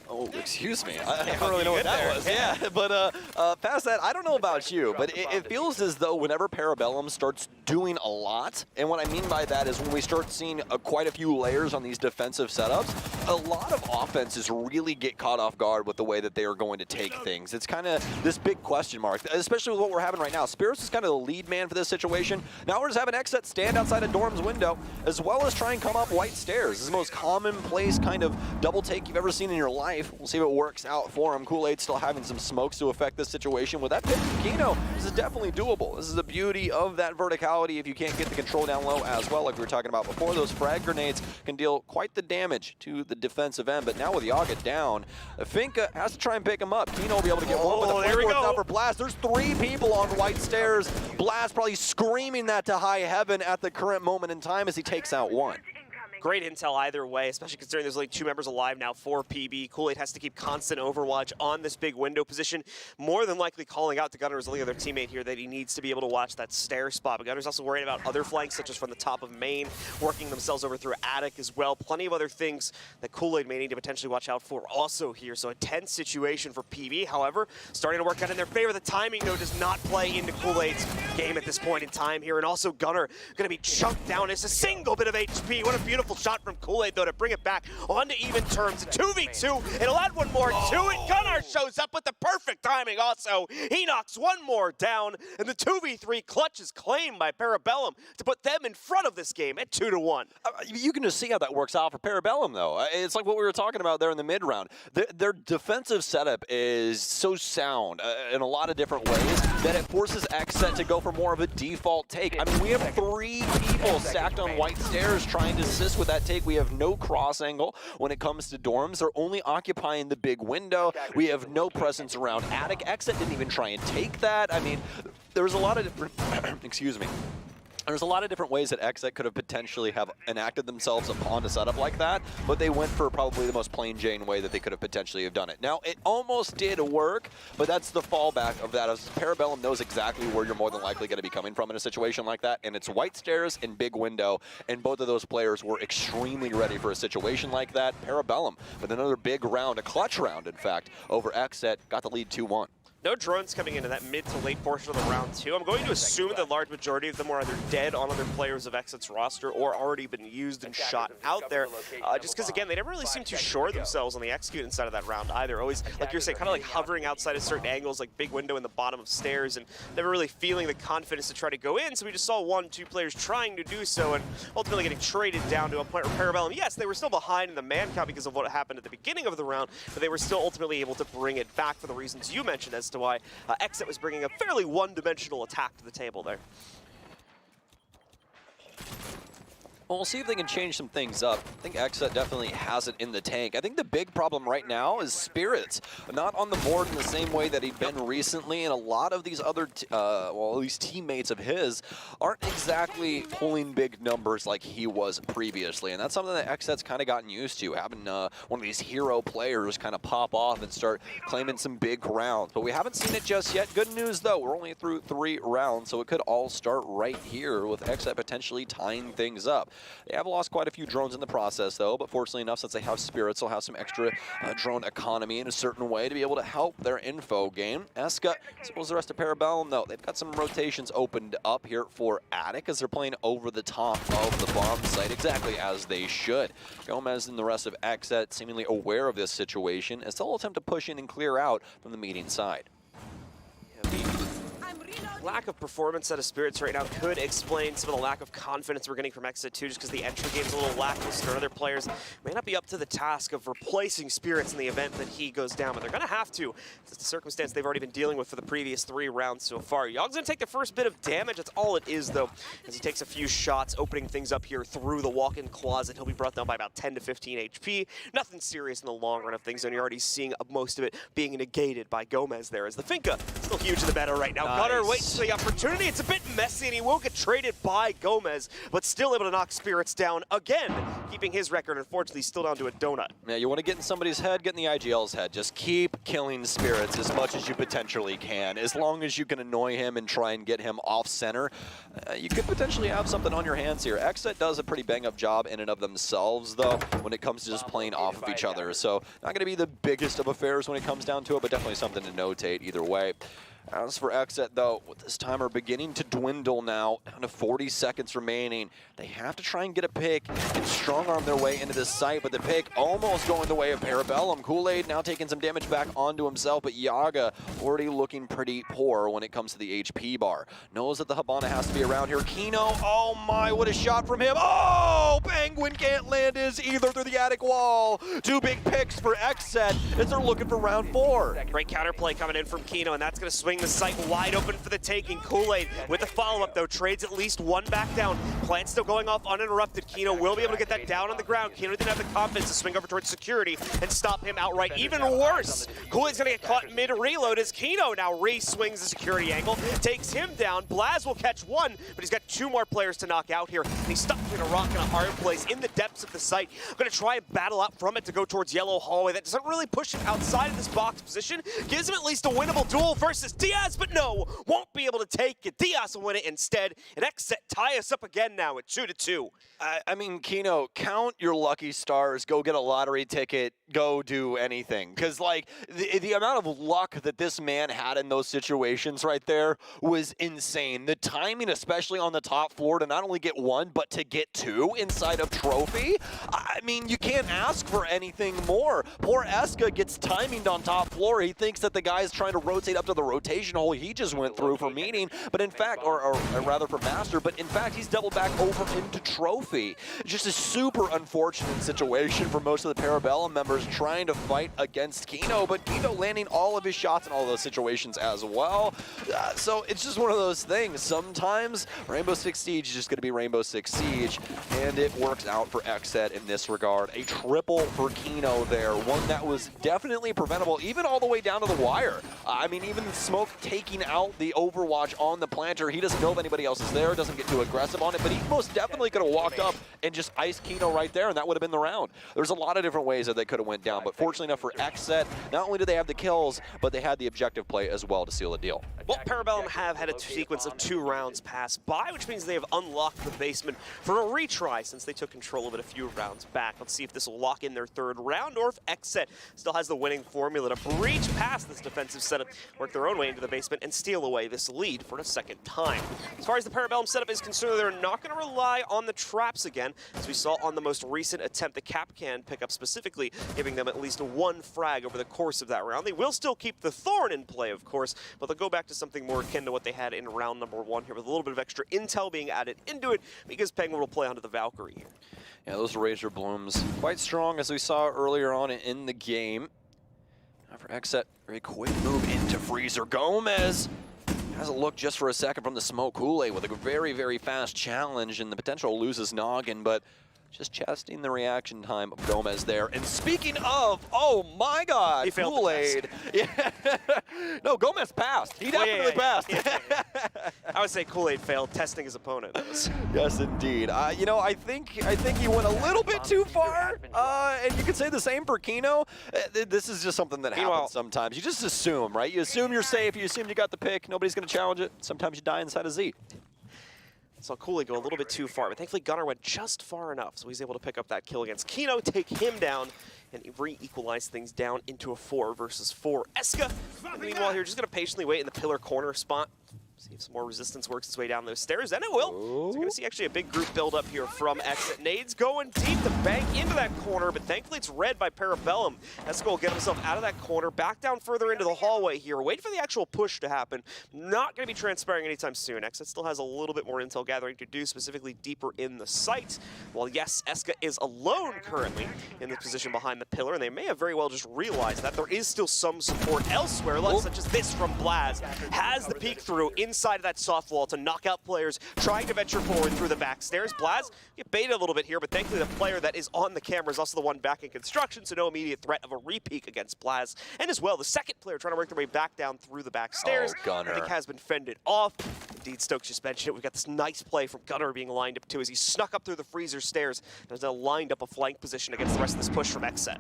Speaker 5: Oh, excuse me. I don't really know what that was. Yeah, but past that, I don't know about you, but it feels as though whenever Parabellum starts doing a lot, and what I mean by that is when we start seeing quite a few layers on these defensive setups, a lot of offenses really get caught off guard with the way that they are going to take things. It's kind of this big question mark, especially with what we're having right now. Spirits is kind of the lead man for this situation. Now we're just having XSET stand outside of Dorm's window, as well as try and come up white stairs. This is the most commonplace kind of double take you've ever seen in your life. We'll see if it works out for him. Kool-Aid still having some smokes to affect this situation. With that pick from Kino, this is definitely doable. This is the beauty of that verticality if you can't get the control down low as well, like we were talking about before. Those frag grenades can deal quite the damage to the defensive end, but now with Yaga down, Finka has to try and pick him up. Kino will be able to get one, but the flame now for Blast. There's 3 people on white stairs. Blast probably screaming that to high heaven at the current moment in time as he takes out one.
Speaker 4: Great intel either way, especially considering there's only 2 members alive now for PB. Kool-Aid has to keep constant overwatch on this big window position, more than likely calling out to Gunnar as the only other teammate here that he needs to be able to watch that stair spot. But Gunnar's also worried about other flanks, such as from the top of main, working themselves over through attic as well. Plenty of other things that Kool-Aid may need to potentially watch out for also here. So a tense situation for PB, however, starting to work out in their favor. The timing, though, does not play into Kool-Aid's game at this point in time here. And also Gunnar going to be chunked down. It's a single bit of HP. What a beautiful shot from Kool-Aid, though, to bring it back onto even terms. A 2v2. It'll add one more to it. Gunnar shows up with the perfect timing also. He knocks one more down, and the 2v3 clutch is claimed by Parabellum to put them in front of this game at 2-1.
Speaker 5: You can just see how that works out for Parabellum, though. It's like what we were talking about there in the mid-round. Their defensive setup is so sound in a lot of different ways that it forces XSET to go for more of a default take. I mean, we have 3 people stacked on white stairs trying to assist with that take. We have no cross angle when it comes to dorms. They're only occupying the big window. We have no presence around attic. XSET didn't even try and take that. I mean, there was a lot of different, excuse me. There's a lot of different ways that XSET could have potentially have enacted themselves upon a setup like that, but they went for probably the most plain Jane way that they could have potentially have done it. Now, it almost did work, but that's the fallback of that. As Parabellum knows exactly where you're more than likely going to be coming from in a situation like that, and it's white stairs and big window, and both of those players were extremely ready for a situation like that. Parabellum with another big round, a clutch round, in fact, over XSET, got the lead 2-1.
Speaker 4: No drones coming into that mid to late portion of the round 2. I'm going to assume the large majority of them are either dead on other players of XSET's roster or already been used and shot out there. Just because, again, they never really seem too sure themselves on the execute inside of that round either. Always, like you're saying, kind of like hovering outside of certain angles, like big window in the bottom of stairs, and never really feeling the confidence to try to go in. So we just saw 1-2 players trying to do so and ultimately getting traded down to a point where Parabellum, yes, they were still behind in the man count because of what happened at the beginning of the round, but they were still ultimately able to bring it back for the reasons you mentioned as to why XSET was bringing a fairly one-dimensional attack to the table there.
Speaker 5: Well, we'll see if they can change some things up. I think XSET definitely has it in the tank. I think the big problem right now is Spirits. Not on the board in the same way that he'd been recently, and a lot of these other, well, at least teammates of his, aren't exactly pulling big numbers like he was previously. And that's something that XSET's kind of gotten used to, having one of these hero players kind of pop off and start claiming some big rounds. But we haven't seen it just yet. Good news, though, we're only through 3 rounds, so it could all start right here with XSET potentially tying things up. They have lost quite a few drones in the process, though, but fortunately enough, since they have Spirits, they'll have some extra drone economy in a certain way to be able to help their info game. Eska, as well as the rest of Parabellum, though, they've got some rotations opened up here for attic as they're playing over the top of the bomb site, exactly as they should. Gomez and the rest of XSET seemingly aware of this situation as they'll attempt to push in and clear out from the meeting side.
Speaker 4: lack of performance out of Spirits right now could explain some of the lack of confidence we're getting from XSET 2, just because the entry game's a little lackluster. Other players may not be up to the task of replacing Spirits in the event that he goes down, but they're going to have to. It's the circumstance they've already been dealing with for the previous 3 rounds so far. Yogg's going to take the first bit of damage. That's all it is, though, as he takes a few shots, opening things up here through the walk-in closet. He'll be brought down by about 10 to 15 HP. Nothing serious in the long run of things, and you're already seeing most of it being negated by Gomez there, as the Finka still huge in the meta right now.
Speaker 5: Nice.
Speaker 4: Gunnar waits for the opportunity. It's a bit messy, and he will get traded by Gomez, but still able to knock Spirits down again, keeping his record, unfortunately, still down to a donut.
Speaker 5: Yeah, you want to get in somebody's head, get in the IGL's head. Just keep killing Spirits as much as you potentially can. As long as you can annoy him and try and get him off center, you could potentially have something on your hands here. XSET does a pretty bang-up job in and of themselves, though, when it comes to just playing off of each other. So not going to be the biggest of affairs when it comes down to it, but definitely something to notate either way. As for XSET, though, with this timer beginning to dwindle now, down to 40 seconds remaining, they have to try and get a pick and strong-arm their way into this site, but the pick almost going the way of Parabellum. Kool-Aid now taking some damage back onto himself, but Yaga already looking pretty poor when it comes to the HP bar. Knows that the Habana has to be around here. Kino, oh my, what a shot from him. Oh, Penguin can't land his either through the attic wall. 2 big picks for XSET as they're looking for round 4.
Speaker 4: Great counterplay coming in from Kino, and that's going to swing the site wide open for the taking. Kool-Aid with the follow-up, though, trades at least 1 back down. Plant still going off uninterrupted. Kino will be able to get that down on the ground. Kino didn't have the confidence to swing over towards security and stop him outright. Even worse, Kool-Aid's going to get caught mid-reload as Kino now re-swings the security angle, takes him down. Blaz will catch 1, but he's got 2 more players to knock out here, and he's stuck between a rock and a hard place in the depths of the site. Going to try and battle out from it to go towards Yellow Hallway. That doesn't really push him outside of this box position. Gives him at least a winnable duel versus Diaz, but no, won't be able to take it. Diaz will win it instead, and XSET tie us up again now at 2-2.
Speaker 5: I mean, Kino, count your lucky stars, go get a lottery ticket, go do anything. Because, like, the amount of luck that this man had in those situations right there was insane. The timing, especially on the top floor, to not only get 1, but to get 2 inside of Trophy. I mean, you can't ask for anything more. Poor Eska gets timinged on top floor. He thinks that the guy's trying to rotate up to the rotation hole he just went through for meeting, but in fact, or rather for master, but in fact, he's doubled back over into Trophy. Just a super unfortunate situation for most of the Parabellum members trying to fight against Kino, but Kino landing all of his shots in all those situations as well. So it's just one of those things. Sometimes Rainbow Six Siege is just going to be Rainbow Six Siege, and it works out for XSET in this regard. A triple for Kino there, one that was definitely preventable, even all the way down to the wire. I mean, even Smoke taking out the Overwatch on the planter, he doesn't know if anybody else is there, doesn't get too aggressive on it, but he most definitely could have walked up and just iced Kino right there, and that would have been the round. There's a lot of different ways that they could have went down, but fortunately enough for XSET, not only did they have the kills, but they had the objective play as well to seal the deal.
Speaker 4: Well, Parabellum have had a sequence of 2 rounds pass by, which means they have unlocked the basement for a retry since they took control of it a few rounds back. Let's see if this will lock in their 3rd round, or if XSET still has the winning formula to breach past this defensive setup, work their own way into the basement, and steal away this lead for a 2nd time. As far as the Parabellum setup is concerned, they're not going to rely on the traps again, as we saw on the most recent attempt, the Capcan pickup specifically, giving them at least 1 frag over the course of that round. They will still keep the Thorn in play, of course, but they'll go back to something more akin to what they had in round number 1 here, with a little bit of extra intel being added into it, because Penguin will play onto the Valkyrie here.
Speaker 5: Yeah, those Razor Blooms quite strong, as we saw earlier on in the game. Now for XSET, very quick move into Freezer. Gomez has a look just for a second from the smoke. Kool-Aid with a very, very fast challenge, and the potential to lose his noggin, but just testing the reaction time of Gomez there. And speaking of, oh my God, Kool-Aid. Yeah. No, Gomez passed. He definitely passed.
Speaker 4: I would say Kool-Aid failed testing his opponent.
Speaker 5: Yes, indeed. You know, I think he went a little bit too far, and you could say the same for Kino. This is just something that happens sometimes. You just assume, right? You assume you're safe. You assume you got the pick. Nobody's going to challenge it. Sometimes you die inside a Z.
Speaker 4: Saw Kool-Aid go a little bit too far, but thankfully Gunnar went just far enough, so he's able to pick up that kill against Kino, take him down, and re-equalize things down into a 4 versus 4. Eska, meanwhile here, just going to patiently wait in the pillar corner spot. See if some more resistance works its way down those stairs, and it will. So we're going to see actually a big group build up here from XSET. Nades going deep to bank into that corner, but thankfully it's read by Parabellum. Esco will get himself out of that corner, back down further into the hallway here. Wait for the actual push to happen. Not going to be transpiring anytime soon. XSET still has a little bit more intel gathering to do, specifically deeper in the site. While yes, Eska is alone currently in this position behind the pillar, and they may have very well just realized that there is still some support elsewhere, such as this from Blaz. Has the peek through inside of that soft wall to knock out players trying to venture forward through the back stairs. Blaz get baited a little bit here, but thankfully the player that is on the camera is also the one back in construction, so no immediate threat of a re-peek against Blaz. And as well, the second player trying to work their way back down through the back stairs.
Speaker 5: Gunner.
Speaker 4: I think has been fended off. Indeed, Stokes just mentioned it. We've got this nice play from Gunner being lined up too as he snuck up through the freezer stairs and has now lined up a flank position against the rest of this push from XSET.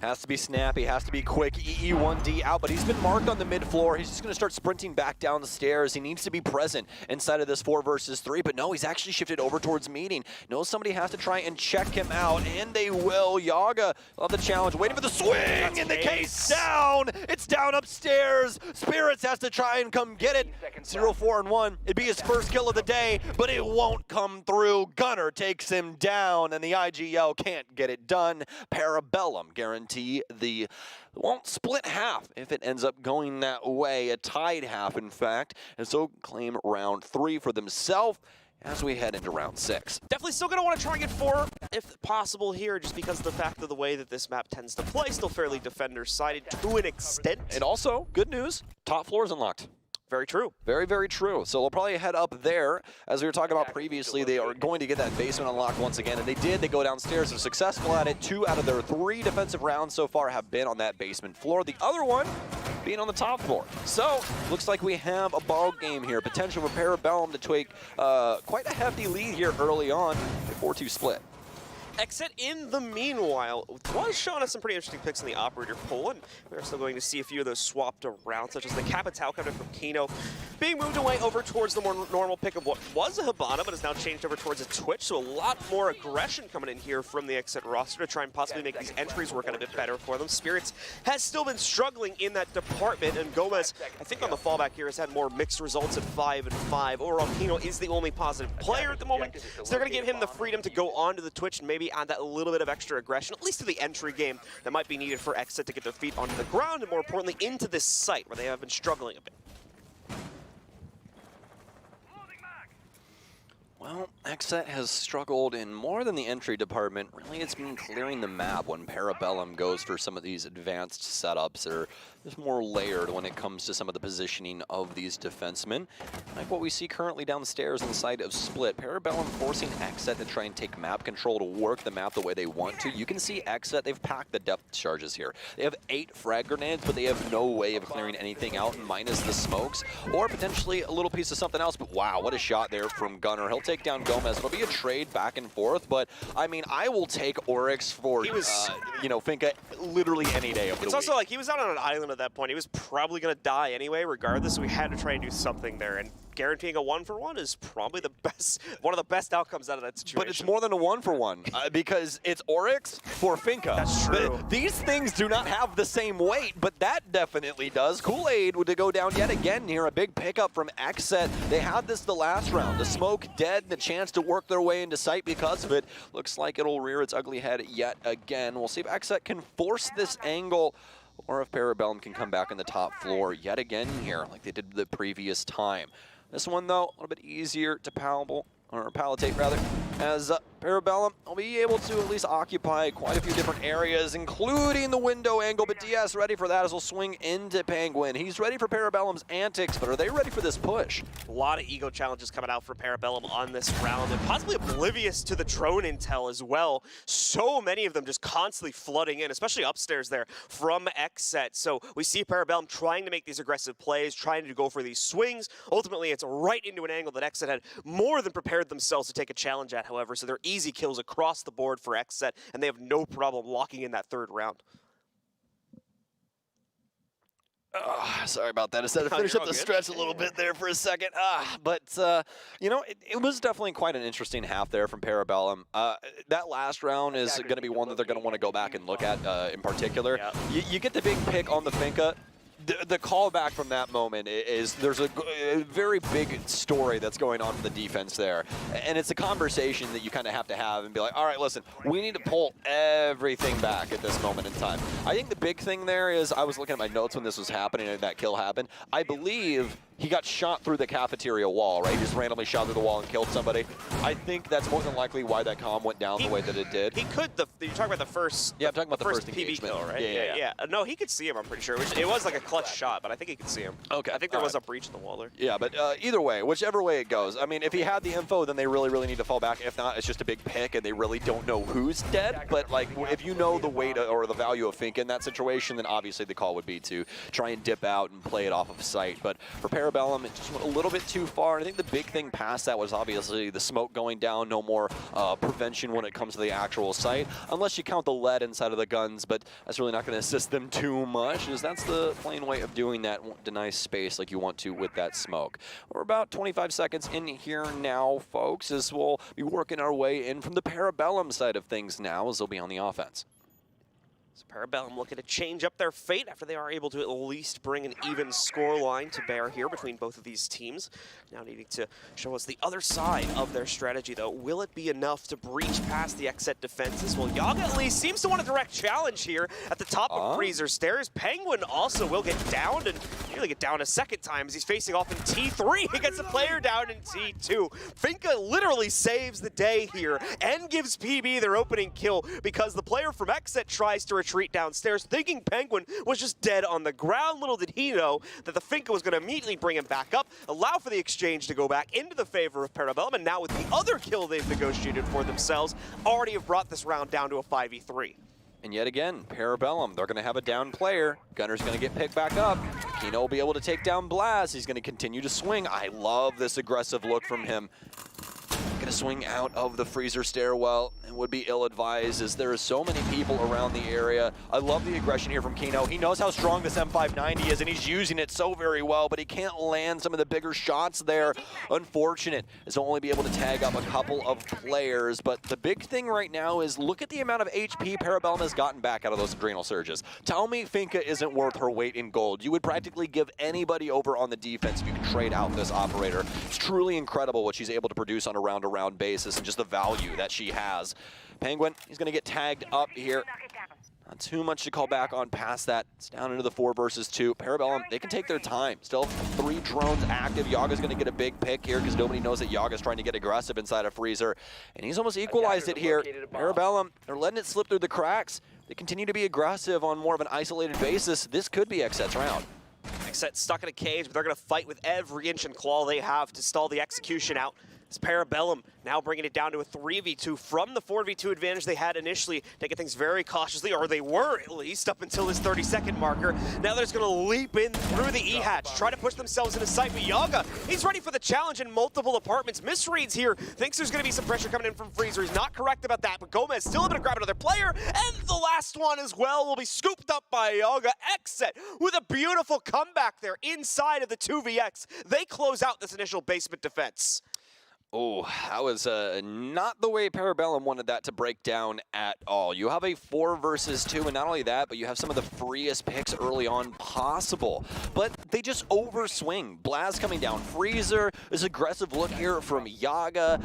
Speaker 5: Has to be snappy, has to be quick. EE1D out, but he's been marked on the mid floor. He's just going to start sprinting back down the stairs. He needs to be present inside of this 4 versus 3, but no, he's actually shifted over towards meeting. Knows somebody has to try and check him out, and they will. Yaga of the challenge, waiting for the swing, and the case down. It's down upstairs. Spirits has to try and come get it. 0-4-1. It'd be his first kill of the day, but it won't come through. Gunner takes him down, and the IGL can't get it done. Parabellum guaranteed the won't split half if it ends up going that way, a tied half in fact, and so claim round 3 for themselves as we head into round 6.
Speaker 4: Definitely still going to want to try and get 4 if possible here, just because of the fact of the way that this map tends to play, still fairly defender-sided to an extent.
Speaker 5: And also, good news, top floor is unlocked.
Speaker 4: Very true.
Speaker 5: Very, very true. So we'll probably head up there. As we were talking about previously, they are going to get that basement unlocked once again, and they did. They go downstairs. They're successful at it. 2 out of their 3 defensive rounds so far have been on that basement floor. The other one being on the top floor. So looks like we have a ball game here. Potential for Parabellum to take quite a hefty lead here early on. A 4-2 split.
Speaker 4: XSET in the meanwhile was showing us some pretty interesting picks in the operator pool, and we're still going to see a few of those swapped around, such as the Capitao coming from Kino being moved away over towards the more normal pick of what was a Hibana, but has now changed over towards a Twitch, so a lot more aggression coming in here from the XSET roster to try and possibly make these entries work out a bit better for them. Spirits has still been struggling in that department, and Gomez, I think on the fallback here, has had more mixed results at 5 and 5. Overall, Kino is the only positive player at the moment, so they're going to give him the freedom to go onto the Twitch and maybe add that little bit of extra aggression, at least to the entry game, that might be needed for XSET to get their feet onto the ground, and more importantly, into this site where they have been struggling a bit.
Speaker 5: Well, XSET has struggled in more than the entry department. Really, it's been clearing the map when Parabellum goes for some of these advanced setups that are just more layered when it comes to some of the positioning of these defensemen. Like what we see currently downstairs inside of Split. Parabellum forcing XSET to try and take map control to work the map the way they want to. You can see XSET, they've packed the depth charges here. They have 8 frag grenades, but they have no way of clearing anything out minus the smokes, or potentially a little piece of something else. But wow, what a shot there from Gunner. He'll take down Gomez. It'll be a trade back and forth, but I mean, I will take Oryx for, you know, Finka literally any day of the week.
Speaker 4: It's also like he was out on an island at that point. He was probably going to die anyway, regardless, so we had to try and do something there, and guaranteeing a 1-for-1 is probably the best, one of the best outcomes out of that situation.
Speaker 5: But it's more than a 1-for-1 because it's Oryx for Finka.
Speaker 4: That's true.
Speaker 5: But these things do not have the same weight, but that definitely does. Kool-Aid would go down yet again here. A big pickup from XSET. They had this the last round. The smoke dead, the chance to work their way into sight because of it. Looks like it'll rear its ugly head yet again. We'll see if XSET can force this angle, or if Parabellum can come back on the top floor yet again here, like they did the previous time. This one, though, a little bit easier to palatate, rather, as Parabellum will be able to at least occupy quite a few different areas, including the window angle, but DS ready for that as he'll swing into Penguin. He's ready for Parabellum's antics, but are they ready for this push?
Speaker 4: A lot of ego challenges coming out for Parabellum on this round, and possibly oblivious to the drone intel as well. So many of them just constantly flooding in, especially upstairs there from XSET. So we see Parabellum trying to make these aggressive plays, trying to go for these swings. Ultimately, it's right into an angle that XSET had more than prepared themselves to take a challenge at, however, so they're easy kills across the board for XSET, and they have no problem locking in that third round.
Speaker 5: Sorry about that. I said to finish up the stretch a little bit there for a second. But, you know, it was definitely quite an interesting half there from Parabellum. That last round is going to be one that they're going to want to go back and look at in particular.
Speaker 4: Yeah.
Speaker 5: You get the big pick on the Finka. the callback from that moment is there's a very big story that's going on for the defense there. And it's a conversation that you kind of have and be like, all right, listen, we need to pull everything back at this moment in time. I think the big thing there is, I was looking at my notes when this was happening and that kill happened. I believe he got shot through the cafeteria wall, right? He just randomly shot through the wall and killed somebody. I think that's more than likely why that comm went down the way that it did.
Speaker 4: He could, you're talking about the first,
Speaker 5: yeah, I'm talking about the first
Speaker 4: PB
Speaker 5: engagement.
Speaker 4: kill, right?
Speaker 5: Yeah.
Speaker 4: No, he could see him, I'm pretty sure. It was like a clutch shot, but I think he could see him.
Speaker 5: Okay.
Speaker 4: I think there was a breach in the wall there.
Speaker 5: Yeah, but either way, whichever way it goes, I mean, if he had the info, then they really need to fall back. If not, it's just a big pick, and they really don't know who's dead. But, like, if you know the weight or the value of Fink in that situation, then obviously the call would be to try and dip out and play it off of sight. But for Parabellum, it just went a little bit too far. And I think the big thing past that was obviously the smoke going down, no more prevention when it comes to the actual site, unless you count the lead inside of the guns, but that's really not going to assist them too much, as that's the plain way of doing that. Won't deny space like you want to with that smoke. We're about 25 seconds in here now, folks, as we'll be working our way in from the Parabellum side of things now, as they'll be on the offense.
Speaker 4: So Parabellum looking to change up their fate after they are able to at least bring an even score line to bear here between both of these teams. Now needing to show us the other side of their strategy, though. Will it be enough to breach past the XSET defenses? Well, Yaga at least seems to want a direct challenge here at the top of Freezer Stairs. Penguin also will get downed, and nearly get down a second time as he's facing off in T3. He gets a player down in T2. Finka literally saves the day here and gives PB their opening kill because the player from XSET tries to retreat downstairs, thinking Penguin was just dead on the ground. Little did he know that the Finka was going to immediately bring him back up, allow for the exchange to go back into the favor of Parabellum, and now with the other kill they've negotiated for themselves, already have brought this round down to a 5v3.
Speaker 5: And yet again, Parabellum, they're going to have a down player. Gunner's going to get picked back up. Kino will be able to take down Blaz. He's going to continue to swing. I love this aggressive look from him. Going to swing out of the freezer stairwell, and would be ill-advised as there are so many people around the area. I love the aggression here from Kino. He knows how strong this M590 is, and he's using it so very well, but he can't land some of the bigger shots there. Unfortunate, as he'll only be able to tag up a couple of players, but the big thing right now is look at the amount of HP Parabellum has gotten back out of those adrenal surges. Tell me Finka isn't worth her weight in gold. You would practically give anybody over on the defense if you can trade out this operator. It's truly incredible what she's able to produce on a round-to-round basis and just the value that she has. Penguin, he's going to get tagged up here. Not too much to call back on past that. It's down into the 4 versus 2. Parabellum, they can take their time. Still 3 drones active. Yaga's going to get a big pick here because nobody knows that Yaga's trying to get aggressive inside of Freezer. And he's almost equalized it here. Parabellum, they're letting it slip through the cracks. They continue to be aggressive on more of an isolated basis. This could be XSET's round.
Speaker 4: XSET stuck in a cage, but they're going to fight with every inch and claw they have to stall the execution out. It's Parabellum now bringing it down to a 3v2 from the 4v2 advantage they had initially, taking things very cautiously, or they were at least up until this 30-second marker. Now they're just going to leap in through the E-hatch, try to push themselves into sight. But Yaga, he's ready for the challenge in multiple apartments. Misreads here, thinks there's going to be some pressure coming in from Freezer. He's not correct about that, but Gomez still able to grab another player, and the last one as well will be scooped up by Yaga. XSET with a beautiful comeback there inside of the 2vx. They close out this initial basement defense.
Speaker 5: Oh, that was not the way Parabellum wanted that to break down at all. You have a 4 versus 2, and not only that, but you have some of the freest picks early on possible. But they just overswing. Blaz coming down. Freezer, this aggressive look here from Yaga.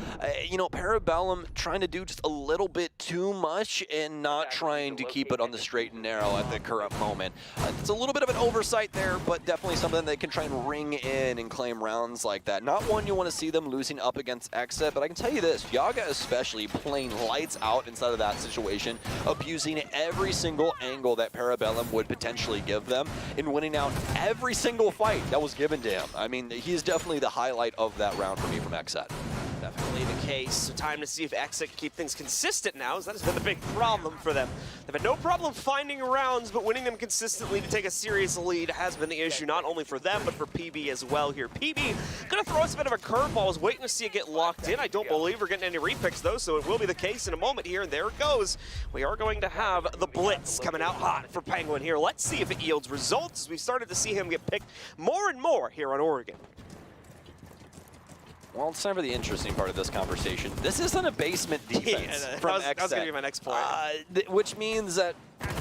Speaker 5: You know, Parabellum trying to do just a little bit too much and not trying to keep it on the straight and narrow at the current moment. It's a little bit of an oversight there, but definitely something they can try and ring in and claim rounds like that. Not one you want to see them losing up against XSET, but I can tell you this, Yaga especially playing lights out inside of that situation, abusing every single angle that Parabellum would potentially give them, and winning out every single fight that was given to him. I mean, he's definitely the highlight of that round for me from XSET.
Speaker 4: Definitely the case. So time to see if XSET can keep things consistent now, as that has been the big problem for them. They've had no problem finding rounds, but winning them consistently to take a serious lead has been the issue, not only for them, but for PB as well here. PB gonna throw us a bit of a curveball. I was waiting to see it get locked in. I don't believe we're getting any repicks though, so it will be the case in a moment here, and there it goes. We are going to have the blitz coming out hot for Penguin here. Let's see if it yields results. We've started to see him get picked more and more here on Oregon.
Speaker 5: Well, it's time for the interesting part of this conversation. This isn't a basement defense from XSET.
Speaker 4: That was going to be my next point.
Speaker 5: Which means that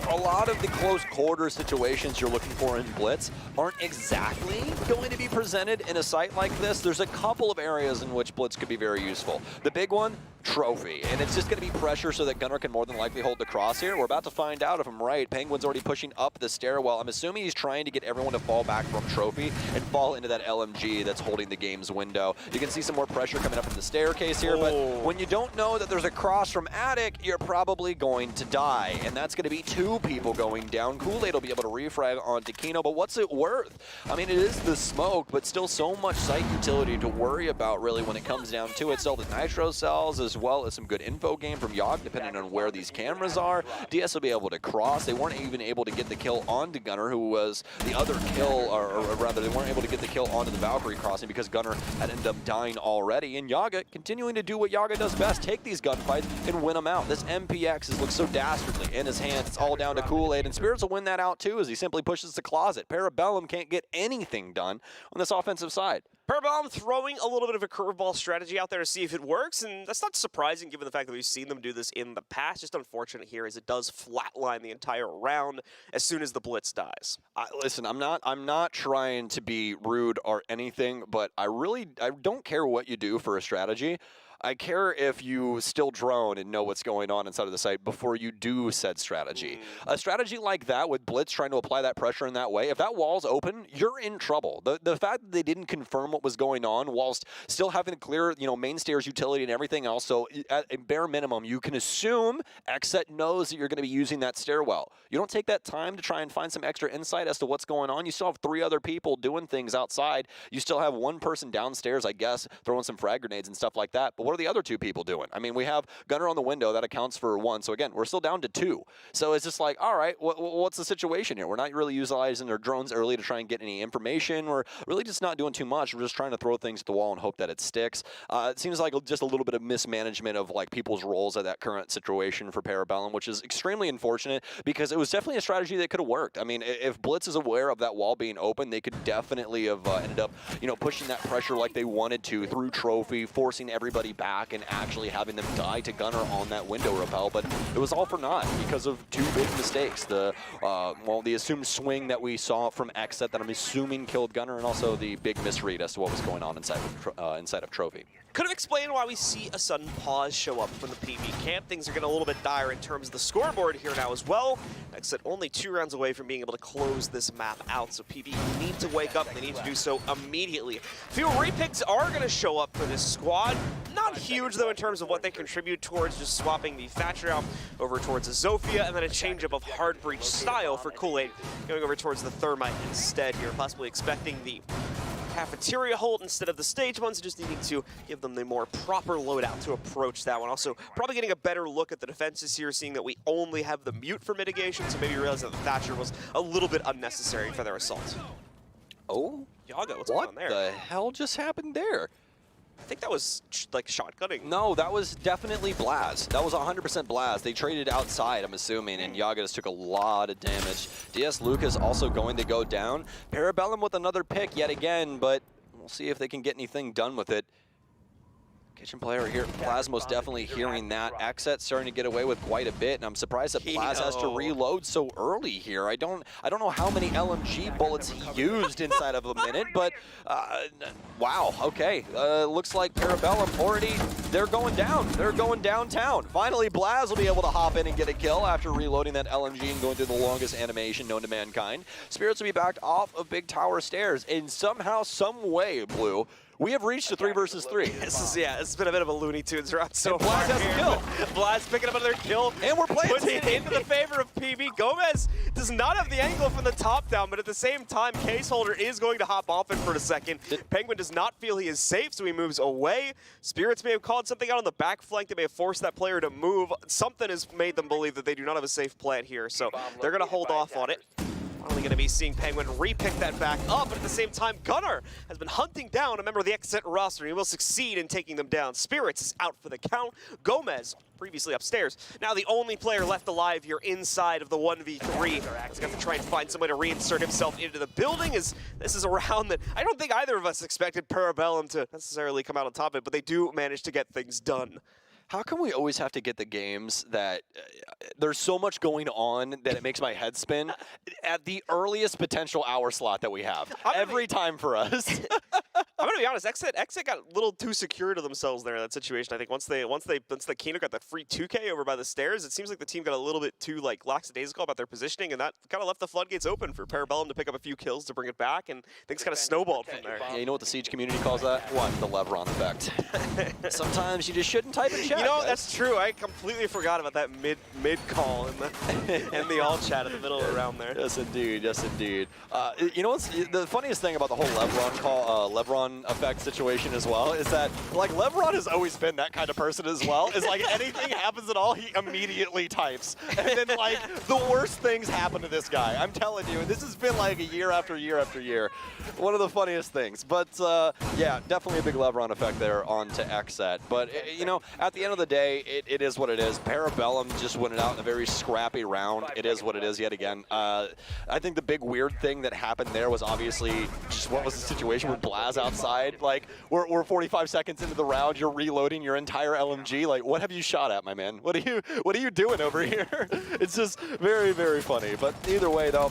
Speaker 5: a lot of the close quarter situations you're looking for in Blitz aren't exactly going to be presented in a site like this. There's a couple of areas in which Blitz could be very useful. The big one, Trophy, and it's just going to be pressure so that Gunnar can more than likely hold the crosshair. We're about to find out if I'm right. Penguin's already pushing up the stairwell. I'm assuming he's trying to get everyone to fall back from Trophy and fall into that LMG that's holding the game's window. You can see some more pressure coming up from the staircase here, but when you don't know that there's a cross from Attic, you're probably going to die, and that's going to be 2 people going down. Kool-Aid will be able to refrag onto Kino, but what's it worth? I mean, it is the smoke, but still so much site utility to worry about really when it comes down to it. Still the Nitro cells, as well as some good info game from Yogg, depending on where these cameras are. DS will be able to cross. They weren't even able to get the kill onto Gunnar, who was the other kill, or rather, they weren't able to get the kill onto the Valkyrie crossing because Gunnar had ended up dying already. And Yaga continuing to do what Yaga does best, take these gunfights and win them out. This MPX looks so dastardly in his hands. It's all down to Kool-Aid, and Spirits will win that out too as he simply pushes the closet. Parabellum can't get anything done on this offensive side.
Speaker 4: Parabellum throwing a little bit of a curveball strategy out there to see if it works, and that's not surprising given the fact that we've seen them do this in the past. Just unfortunate here is it does flatline the entire round as soon as the blitz dies.
Speaker 5: Listen, I'm not trying to be rude or anything, but I don't care what you do for a strategy. I care if you still drone and know what's going on inside of the site before you do said strategy. A strategy like that with Blitz trying to apply that pressure in that way, if that wall's open, you're in trouble. The fact that they didn't confirm what was going on whilst still having to clear, main stairs utility and everything else, so at a bare minimum, you can assume XSET knows that you're going to be using that stairwell. You don't take that time to try and find some extra insight as to what's going on. You still have 3 other people doing things outside. You still have 1 person downstairs, I guess, throwing some frag grenades and stuff like that. But what are the other 2 people doing? I mean, we have Gunnar on the window. That accounts for 1. So again, we're still down to 2. So it's just like, all right, what's the situation here? We're not really utilizing their drones early to try and get any information. We're really just not doing too much. We're just trying to throw things at the wall and hope that it sticks. It seems like just a little bit of mismanagement of like people's roles at that current situation for Parabellum, which is extremely unfortunate because it was definitely a strategy that could have worked. I mean, if Blitz is aware of that wall being open, they could definitely have ended up, pushing that pressure like they wanted to through Trophy, forcing everybody back and actually having them die to Gunnar on that window rappel, but it was all for naught because of 2 big mistakes. The assumed swing that we saw from XSET that I'm assuming killed Gunnar, and also the big misread as to what was going on inside of Trophy.
Speaker 4: Could have explained why we see a sudden pause show up from the PB camp. Things are getting a little bit dire in terms of the scoreboard here now as well. XSET only 2 rounds away from being able to close this map out, so PB need to wake up. They need to do so immediately. A few repicks are going to show up for this squad. Not huge, though, in terms of what they contribute towards just swapping the Thatcher out over towards a Zofia, and then a change-up of hard breach style for Kool-Aid going over towards the Thermite instead here, possibly expecting the cafeteria hold instead of the stage ones, just needing to give them the more proper loadout to approach that one. Also, probably getting a better look at the defenses here, seeing that we only have the mute for mitigation, so maybe realize that the Thatcher was a little bit unnecessary for their assault.
Speaker 5: Oh?
Speaker 4: Yaga, what's going on there?
Speaker 5: What the hell just happened there?
Speaker 4: I think that was like shotgunning.
Speaker 5: No, that was definitely Blaz. That was 100% Blaz. They traded outside, I'm assuming, and Yaga just took a lot of damage. DS Lucas also going to go down. Parabellum with another pick yet again, but we'll see if they can get anything done with it. Kitchen player here, Plasmo's definitely hearing that. XSET starting to get away with quite a bit, and I'm surprised that Plaz has to reload so early here. I don't know how many LMG bullets he used inside of a minute, but wow, okay. Looks like Parabellum already, they're going down. They're going downtown. Finally, Blaz will be able to hop in and get a kill after reloading that LMG and going through the longest animation known to mankind. Spirits will be backed off of Big Tower Stairs, and somehow, some way, Blue, we have reached a 3 versus 3.
Speaker 4: It's been a bit of a Looney Tunes round so far.
Speaker 5: Blaz has a kill.
Speaker 4: Blaz picking up another kill.
Speaker 5: And we're playing
Speaker 4: puts it into the favor of PB. Gomez does not have the angle from the top down, but at the same time, Case Holder is going to hop off it for a second. Penguin does not feel he is safe, so he moves away. Spirits may have called something out on the back flank. They may have forced that player to move. Something has made them believe that they do not have a safe plant here, so they're going to hold off on it. Only going to be seeing Penguin re-pick that back up, but at the same time, Gunnar has been hunting down a member of the XSET roster. He will succeed in taking them down. Spirits is out for the count. Gomez, previously upstairs, now the only player left alive here inside of the 1v3. He's got to try and find some way to reinsert himself into the building, as this is a round that I don't think either of us expected Parabellum to necessarily come out on top of it, but they do manage to get things done.
Speaker 5: How come we always have to get the games that there's so much going on that it makes my head spin at the earliest potential hour slot that we have every time for us?
Speaker 4: I'm gonna be honest. XSET got a little too secure to themselves there in that situation. I think once the Kino got the free 2K over by the stairs, it seems like the team got a little bit too like lackadaisical about their positioning, and that kind of left the floodgates open for Parabellum to pick up a few kills to bring it back, and things kind of snowballed from there.
Speaker 5: Yeah, you know what the Siege community calls that? What? The Lebron effect. Sometimes you just shouldn't type in chat.
Speaker 4: You know,
Speaker 5: guys.
Speaker 4: that's true. I completely forgot about that mid call in the all chat in the middle around there.
Speaker 5: Yes, indeed. Yes, indeed. You know what's the funniest thing about the whole Lebron call, Lebron effect situation as well is that like Lebron has always been that kind of person as well. Is like anything happens at all, he immediately types, and then like the worst things happen to this guy. I'm telling you, and this has been like a year after year after year. One of the funniest things. But yeah, definitely a big Lebron effect there onto XSET. But you know, at the end of the day, it is what it is. Parabellum just went it out in a very scrappy round. It is what it is yet again. I think the big weird thing that happened there was obviously just what was the situation with Blaz outside. Like we're 45 seconds into the round, you're reloading your entire LMG. Like what have you shot at, my man? What are you doing over here? It's just very, very funny. But either way though,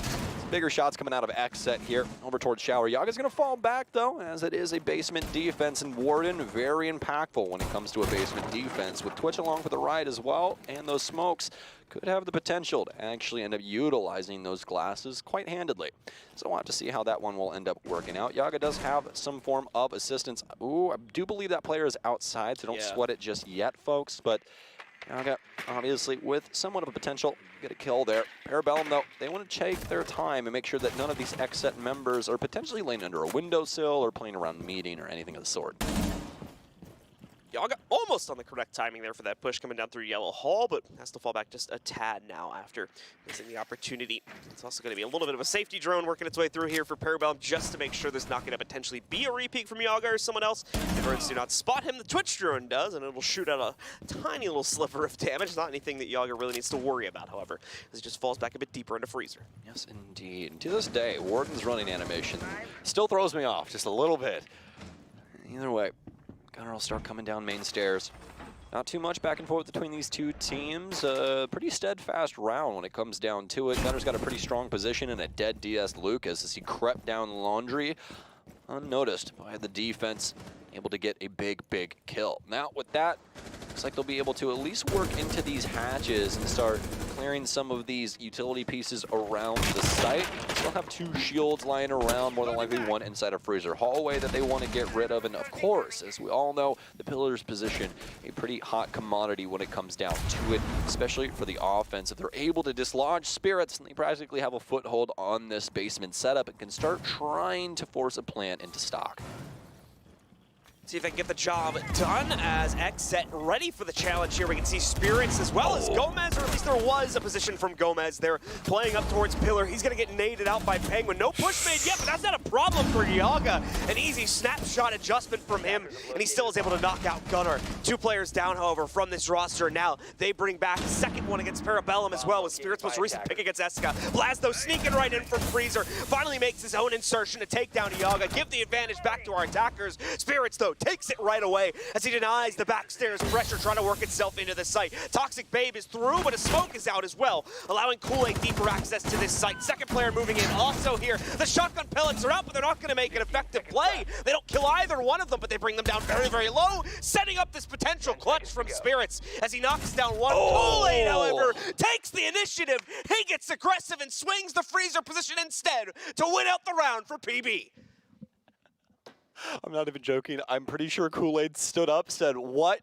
Speaker 5: bigger shots coming out of XSET here over towards Shower. Yaga's going to fall back, though, as it is a basement defense, and Warden very impactful when it comes to a basement defense, with Twitch along for the ride as well, and those smokes could have the potential to actually end up utilizing those glasses quite handedly. So we'll have to see how that one will end up working out. Yaga does have some form of assistance. Ooh, I do believe that player is outside, so don't sweat it just yet, folks, but Yaga, obviously, with somewhat of a potential, get a kill there. Parabellum, though, they want to take their time and make sure that none of these XSET members are potentially laying under a windowsill or playing around meeting or anything of the sort.
Speaker 4: Yaga almost on the correct timing there for that push coming down through Yellow Hall, but has to fall back just a tad now after missing the opportunity. It's also going to be a little bit of a safety drone working its way through here for Parabellum just to make sure there's not going to potentially be a repeat from Yaga or someone else. The birds do not spot him. The Twitch drone does, and it will shoot out a tiny little sliver of damage. Not anything that Yaga really needs to worry about, however, as he just falls back a bit deeper into Freezer.
Speaker 5: Yes, indeed. And to this day, Warden's running animation still throws me off just a little bit. Either way, Gunner will start coming down main stairs. Not too much back and forth between these two teams. Pretty steadfast round when it comes down to it. Gunner's got a pretty strong position and a dead DS Lucas as he crept down Laundry unnoticed by the defense, able to get a big kill. Now with that, looks like they'll be able to at least work into these hatches and start clearing some of these utility pieces around the site. They'll have two shields lying around, more than likely one inside a Freezer hallway that they want to get rid of. And of course, as we all know, the Pillar's position, a pretty hot commodity when it comes down to it, especially for the offense. If they're able to dislodge Spirits, they practically have a foothold on this basement setup and can start trying to force a plant into stock.
Speaker 4: See if they can get the job done as XSET ready for the challenge here. We can see Spirits as well as Gomez, or at least there was a position from Gomez there playing up towards Pillar. He's going to get naded out by Penguin. No push made yet, but that's not a problem for Yaga. An easy snapshot adjustment from him, and he still is able to knock out Gunnar. 2 players down, however, from this roster. Now they bring back a second one against Parabellum as well, with Spirits' most recent pick against Eska. Blaz, though, sneaking right in from Freezer. Finally makes his own insertion to take down Yaga. Give the advantage back to our attackers. Spirits, though, takes it right away as he denies the backstairs pressure trying to work itself into the site. Toxic Babe is through, but a smoke is out as well, allowing Kool-Aid deeper access to this site. Second player moving in also here. The shotgun pellets are out, but they're not going to make an effective play. They don't kill either one of them, but they bring them down very low, setting up this potential clutch from Spirits as he knocks down one. Kool-Aid, however, takes the initiative. He gets aggressive and swings the Freezer position instead to win out the round for PB.
Speaker 5: I'm not even joking. I'm pretty sure Kool-Aid stood up, said, what?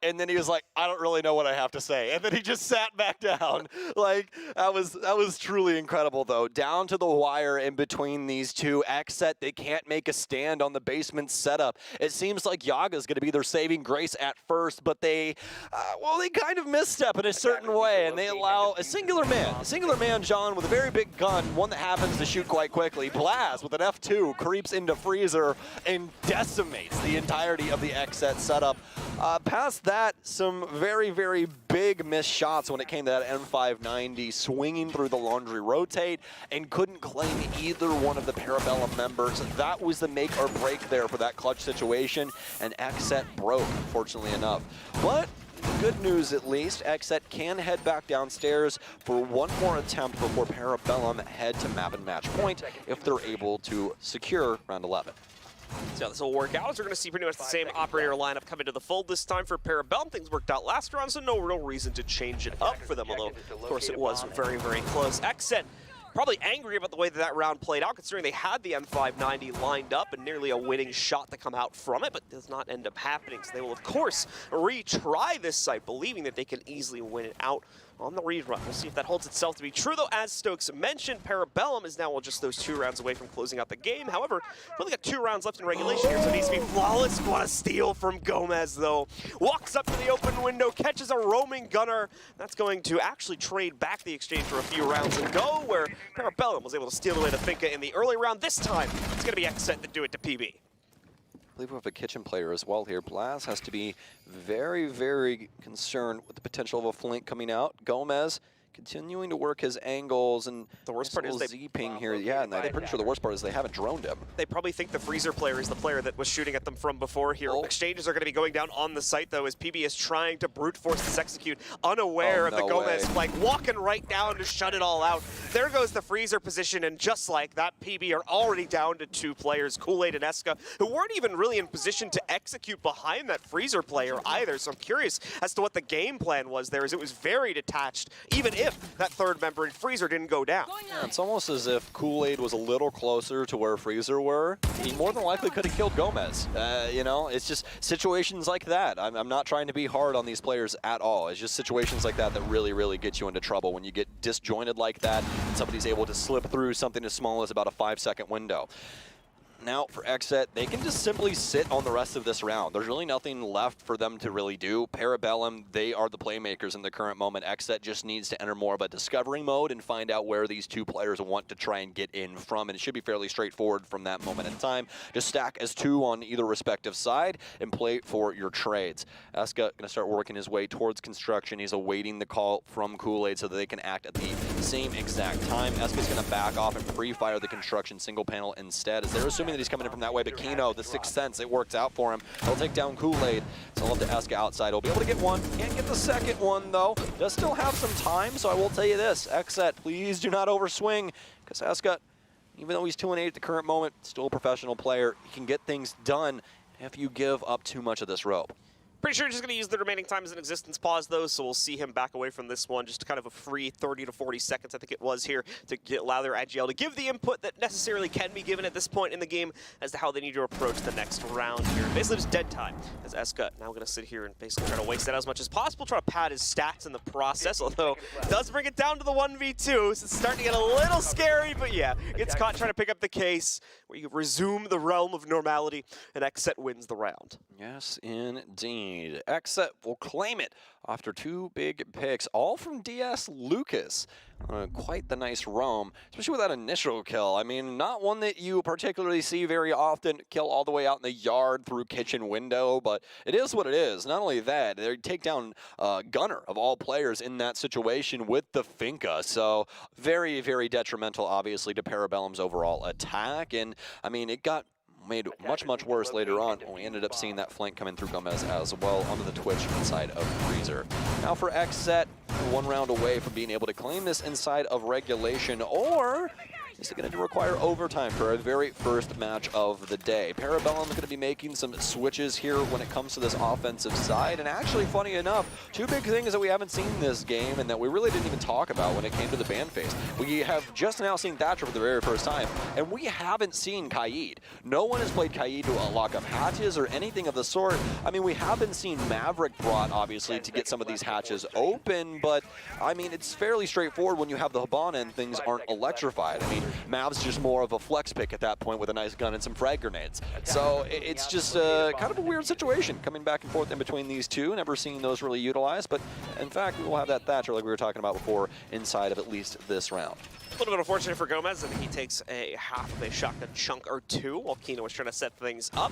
Speaker 5: And then he was like, I don't really know what I have to say. And then he just sat back down. Like, that was truly incredible, though. Down to the wire in between these two. XSET, they can't make a stand on the basement setup. It seems like Yaga's going to be their saving grace at first, but they kind of misstep in a certain way, and they allow a singular man, John, with a very big gun, one that happens to shoot quite quickly. Blaz with an F2 creeps into Freezer and decimates the entirety of the XSET setup. Past that, some very big missed shots when it came to that M590 swinging through the Laundry rotate, and couldn't claim either one of the Parabellum members. That was the make or break there for that clutch situation, and XSET broke, unfortunately enough. But good news at least, XSET can head back downstairs for one more attempt before Parabellum head to map and match point if they're able to secure round 11.
Speaker 4: So this will work out. We're going to see pretty much the same operator lineup come into the fold this time for Parabellum. Things worked out last round, so no real reason to change it up for them, although, of course, it was very, very close. XSET probably angry about the way that round played out, considering they had the M590 lined up and nearly a winning shot to come out from it, but does not end up happening. So they will, of course, retry this site, believing that they can easily win it out on the rerun. We'll see if that holds itself to be true, though. As Stokes mentioned, Parabellum is now just those 2 rounds away from closing out the game. However, we've only got 2 rounds left in regulation here, so it needs to be flawless. What a steal from Gomez, though. Walks up to the open window, catches a roaming gunner. That's going to actually trade back the exchange for a few rounds and go, where Parabellum was able to steal away the Finka in the early round. This time, it's going to be XSET that do it to PB.
Speaker 5: I believe we have a kitchen player as well here. Blaz has to be very, very concerned with the potential of a flank coming out. Gomez continuing to work his angles, and
Speaker 4: the worst part is they
Speaker 5: Z-ping here. Yeah, and I'm pretty sure the worst part is they haven't droned him.
Speaker 4: They probably think the freezer player is the player that was shooting at them from before here. Exchanges are going to be going down on the site, though, as PB is trying to brute force this execute, unaware of the Gomez flank, walking right down to shut it all out. There goes the freezer position, and just like that, PB are already down to 2 players, Kool-Aid and Eska, who weren't even really in position to execute behind that freezer player either. So I'm curious as to what the game plan was there, as it was very detached, even if that third member in freezer didn't go down.
Speaker 5: Yeah, it's almost as if Kool-Aid was a little closer to where freezer were. He more than likely could have killed Gomez. You know, it's just situations like that. I'm not trying to be hard on these players at all. It's just situations like that that really, really get you into trouble when you get disjointed like that and somebody's able to slip through something as small as about a 5-second window. Now, for XSET, they can just simply sit on the rest of this round. There's really nothing left for them to really do. Parabellum, they are the playmakers in the current moment. XSET just needs to enter more of a discovery mode and find out where these 2 players want to try and get in from, and it should be fairly straightforward from that moment in time. Just stack as 2 on either respective side and play for your trades. Eska going to start working his way towards construction. He's awaiting the call from Kool-Aid so that they can act at the same exact time. Eska's going to back off and pre-fire the construction single panel instead, as they're assuming that he's coming in from that way, but Kino, the Sixth Sense, it works out for him. He'll take down Kool-Aid, so I'll have to Eska outside. He'll be able to get one. Can't get the second one, though. Does still have some time, so I will tell you this. XSET, please do not overswing, because Eska, even though he's 2-8 at the current moment, still a professional player. He can get things done if you give up too much of this rope.
Speaker 4: Pretty sure he's just going to use the remaining time as an existence pause, though, so we'll see him back away from this one. Just kind of a free 30 to 40 seconds, I think it was here, to allow their IGL to give the input that necessarily can be given at this point in the game as to how they need to approach the next round here. Basically, just dead time, as Eska now going to sit here and basically try to waste that as much as possible, try to pad his stats in the process, although it does bring it down to the 1v2, so it's starting to get a little scary, but yeah, gets caught trying to pick up the case, where you resume the realm of normality, and XSET wins the round.
Speaker 5: Yes, indeed. XSET will claim it after 2 big picks, all from DS Lucas. Quite the nice roam, especially with that initial kill. I mean, not one that you particularly see very often, kill all the way out in the yard through kitchen window, but it is what it is. Not only that, they take down Gunner, of all players, in that situation with the Finka. So very, very detrimental, obviously, to Parabellum's overall attack. And, I mean, it got made much, much worse later on when we ended up seeing that flank coming through Gomez as well onto the Twitch inside of Freezer. Now for XSET, 1 round away from being able to claim this inside of regulation, or is it going to require overtime for our very first match of the day? Parabellum is going to be making some switches here when it comes to this offensive side, and actually, funny enough, 2 big things that we haven't seen this game and that we really didn't even talk about when it came to the ban phase. We have just now seen Thatcher for the very first time, and we haven't seen Kaid. No one has played Kaid to lock up hatches or anything of the sort. I mean, we haven't seen Maverick brought, obviously, to get some of these hatches open, but, I mean, it's fairly straightforward when you have the Hibana and things aren't electrified. I mean, Mav's just more of a flex pick at that point with a nice gun and some frag grenades. So it's just kind of a weird situation coming back and forth in between these 2. Never seen those really utilized, but in fact, we will have that Thatcher like we were talking about before inside of at least this round.
Speaker 4: A little bit unfortunate for Gomez, and he takes a half of a shotgun chunk or 2 while Kino was trying to set things up.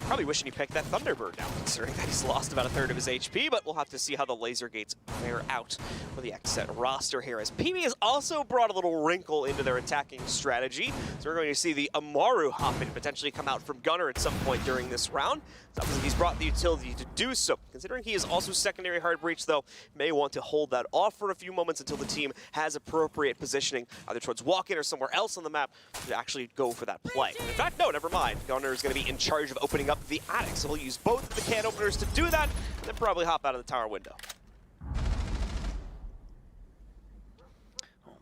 Speaker 4: Probably wishing he picked that Thunderbird now, considering that he's lost about a third of his HP, but we'll have to see how the laser gates wear out for the XSET roster here, as PB has also brought a little wrinkle into their attacking strategy. So we're going to see the Amaru hop and potentially come out from Gunnar at some point during this round. So obviously he's brought the utility to do so. Considering he is also secondary hard breach, though, may want to hold that off for a few moments until the team has appropriate positioning, either towards walk-in or somewhere else on the map, to actually go for that play. In fact, no, never mind. Gunnar is going to be in charge of opening up the attic, so he'll use both of the can openers to do that, and then probably hop out of the tower window.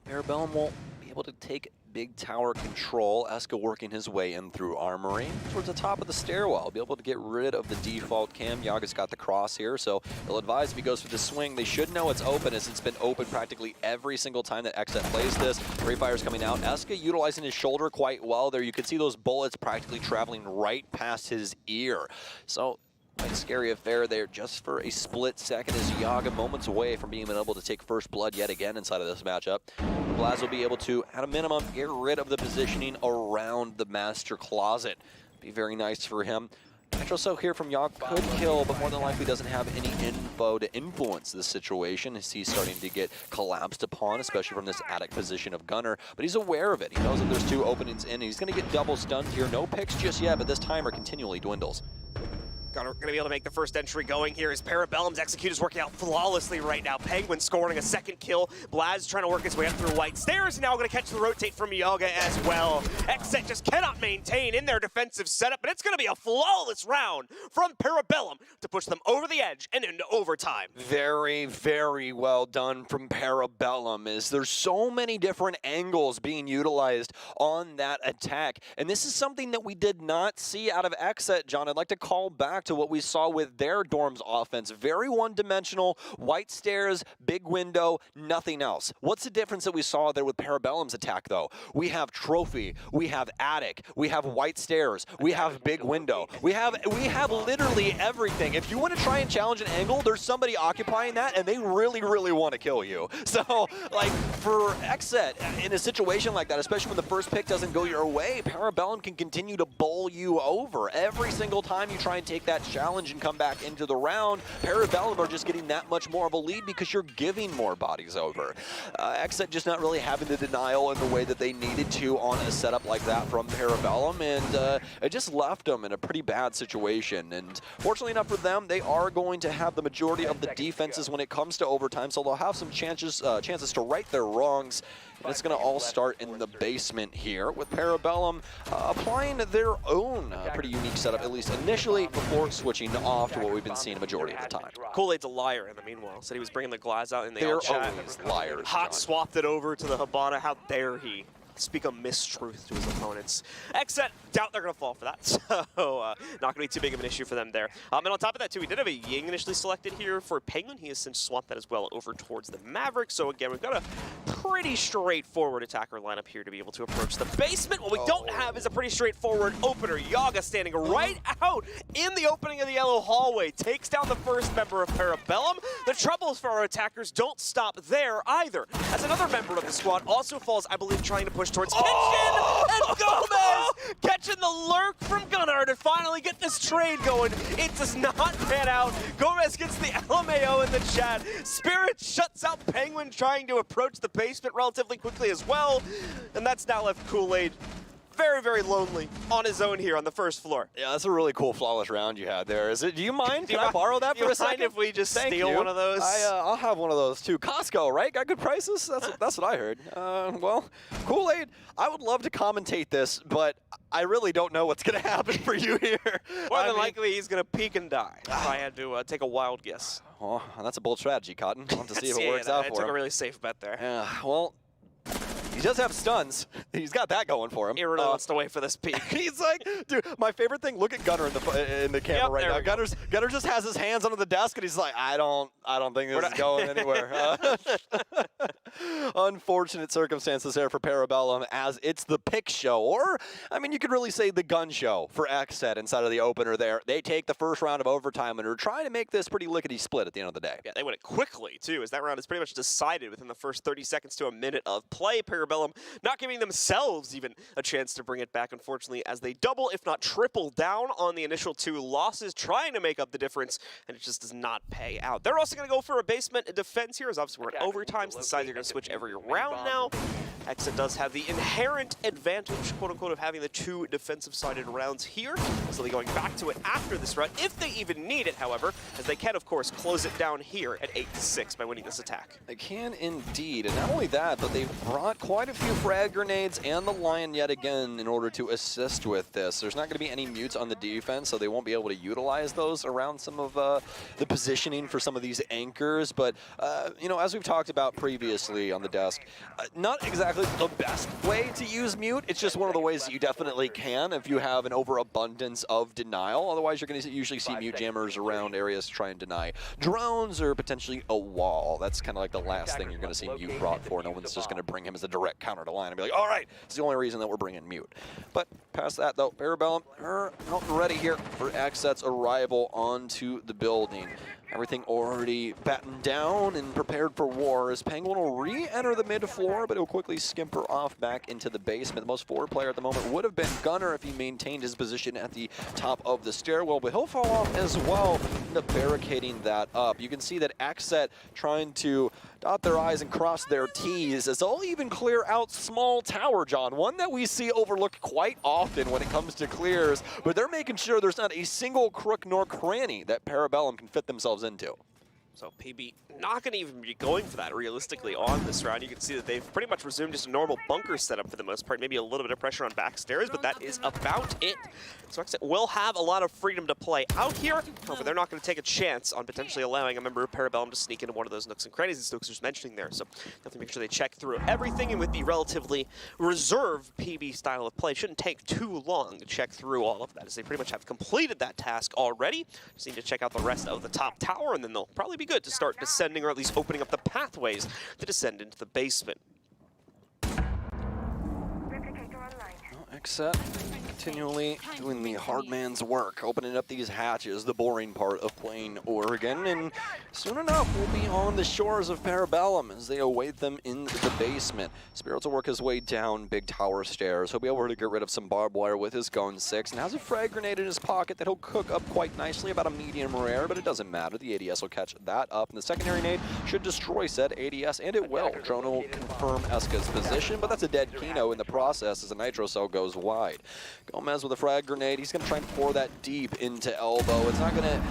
Speaker 5: Parabellum won't be able to take big tower control. Eska working his way in through Armory towards the top of the stairwell. Be able to get rid of the default cam. Yaga's got the cross here, so he'll advise if he goes for the swing. They should know it's open, as it's been open practically every single time that XSET plays this. Ray Fire's coming out. Eska utilizing his shoulder quite well there. You can see those bullets practically traveling right past his ear. So quite a scary affair there just for a split second, as Yaga moments away from being able to take first blood yet again inside of this matchup. Blaz will be able to, at a minimum, get rid of the positioning around the master closet. Be very nice for him. Metro Soak here from Yaga could kill, but more than likely doesn't have any info to influence this situation, as he's starting to get collapsed upon, especially from this attic position of Gunnar. But he's aware of it. He knows that there's two openings in. He's going to get double stunned here. No picks just yet, but this timer continually dwindles.
Speaker 4: Gunnar going to be able to make the first entry going here as Parabellum's execute is working out flawlessly right now. Penguin scoring a second kill. Blaz trying to work his way up through White Stairs. Now going to catch the rotate from Yaga as well. XSET just cannot maintain in their defensive setup, but it's going to be a flawless round from Parabellum to push them over the edge and into overtime.
Speaker 5: Very, very well done from Parabellum, as there's so many different angles being utilized on that attack. And this is something that we did not see out of XSET, John. I'd like to call back to what we saw with their Dorms offense. Very one-dimensional, White Stairs, big window, nothing else. What's the difference that we saw there with Parabellum's attack, though? We have Trophy, we have Attic, we have White Stairs, we have big window. We have literally everything. If you want to try and challenge an angle, there's somebody occupying that, and they really, really want to kill you. So, like, for XSET, in a situation like that, especially when the first pick doesn't go your way, Parabellum can continue to bowl you over. Every single time you try and take that challenge and come back into the round, Parabellum are just getting that much more of a lead because you're giving more bodies over. XSET just not really having the denial in the way that they needed to on a setup like that from Parabellum, and it just left them in a pretty bad situation. And fortunately enough for them, they are going to have the majority of the defenses when it comes to overtime, so they'll have some chances to right their wrongs. And it's going to all start in the basement here, with Parabellum applying their own pretty unique setup, at least initially, before switching off to what we've been seeing a majority of the time.
Speaker 4: Kool-Aid's a liar in the meanwhile. Said he was bringing the glass out in the
Speaker 5: They're
Speaker 4: chat.
Speaker 5: always liars,
Speaker 4: Hot
Speaker 5: John.
Speaker 4: swapped it over to the Hibana. How dare he speak a mistruth to his opponents. XSET, doubt they're going to fall for that, so not going to be too big of an issue for them there. And on top of that, too, we did have a Ying initially selected here for Penguin. He has since swapped that as well over towards the Maverick. So again, we've got a pretty straightforward attacker lineup here to be able to approach the basement. What we don't have is a pretty straightforward opener. Yaga standing right out in the opening of the yellow hallway, takes down the first member of Parabellum. The troubles for our attackers don't stop there either, as another member of the squad also falls, I believe, trying to push towards Kitchen, and Gomez catching the lurk from Gunnar to finally get this trade going. It does not pan out. Gomez gets the LMAO in the chat. Spirit shuts out Penguin trying to approach the basement relatively quickly as well, and that's now left Kool-Aid very, very lonely on his own here on the first floor.
Speaker 5: Yeah, that's a really cool flawless round you had there. Do you mind? Can I borrow that for a second?
Speaker 4: If we just steal one of those?
Speaker 5: I'll have one of those too. Costco, right? Got good prices? That's what I heard. Well, Kool-Aid, I would love to commentate this, but I really don't know what's going to happen for you here.
Speaker 4: More than likely, he's going to peek and die, if I had to take a wild guess.
Speaker 5: Well, that's a bold strategy, Cotton. We'll have to see if it works out for him.
Speaker 4: I took a really safe bet there.
Speaker 5: Yeah, well, he does have stuns. He's got that going for him.
Speaker 4: He really wants to wait for this peak.
Speaker 5: He's like, dude, my favorite thing, look at Gunnar in the camera right now. Gunnar just has his hands under the desk, and he's like, I don't think this is going anywhere. unfortunate circumstances there for Parabellum, as it's the pick show, or, I mean, you could really say the gun show for XSET inside of the opener there. They take the first round of overtime and are trying to make this pretty lickety-split at the end of the day.
Speaker 4: Yeah, they win it quickly, too, as that round is pretty much decided within the first 30 seconds to a minute of play. Parabellum not giving themselves even a chance to bring it back, unfortunately, as they double, if not triple down on the initial 2 losses, trying to make up the difference, and it just does not pay out. They're also going to go for a basement defense here, as obviously we're in overtime, so the sides are going to switch every round now. XSET does have the inherent advantage, quote-unquote, of having the 2 defensive-sided rounds here, so they're going back to it after this round, if they even need it, however, as they can, of course, close it down here at 8-6 by winning this attack.
Speaker 5: They can indeed, and not only that, but they've brought quite a few frag grenades and the Lion yet again in order to assist with this. There's not going to be any mutes on the defense, so they won't be able to utilize those around some of the positioning for some of these anchors, but, you know, as we've talked about previously on the desk, not exactly the best way to use mute. It's just one of the ways that you definitely can if you have an overabundance of denial. Otherwise, you're going to usually see mute jammers around areas to try and deny drones or potentially a wall. That's kind of like the last thing you're going to see mute brought for. No one's just going to bring him as a direct counter to line and be like, all right, it's the only reason that we're bringing mute. But past that, though, Parabellum are not ready here for XSET's arrival onto the building. Everything already battened down and prepared for war, as Penguin will re-enter the mid-floor, but he'll quickly skimper off back into the basement. The most forward player at the moment would have been Gunner if he maintained his position at the top of the stairwell, but he'll fall off as well, end up barricading that up. You can see that XSET trying to dot their I's and cross their T's as they'll even clear out small tower, John. One that we see overlooked quite often when it comes to clears, but they're making sure there's not a single crook nor cranny that Parabellum can fit themselves into.
Speaker 4: So PB not going to even be going for that realistically on this round. You can see that they've pretty much resumed just a normal bunker setup for the most part. Maybe a little bit of pressure on backstairs, but that is about it. So XSET will have a lot of freedom to play out here. However, they're not going to take a chance on potentially allowing a member of Parabellum to sneak into one of those nooks and crannies that Stokes was mentioning there. So definitely make sure they check through everything, and with the relatively reserved PB style of play, it shouldn't take too long to check through all of that, as they pretty much have completed that task already. Just need to check out the rest of the top tower, and then they'll probably be good to start descending, or at least opening up the pathways to descend into the basement.
Speaker 5: XSET continually doing the hard man's work, opening up these hatches, the boring part of playing Oregon, and soon enough we'll be on the shores of Parabellum as they await them in the basement. Spirits will work his way down big tower stairs. He'll be able to get rid of some barbed wire with his Gun 6, and has a frag grenade in his pocket that he'll cook up quite nicely, about a medium rare, but it doesn't matter. The ADS will catch that up, and the secondary nade should destroy said ADS, and it will. Drone will confirm Eska's position, but that's a dead Kino in the process as the Nitro Cell goes wide. Gomez with a frag grenade. He's going to try and pour that deep into elbow. It's not going to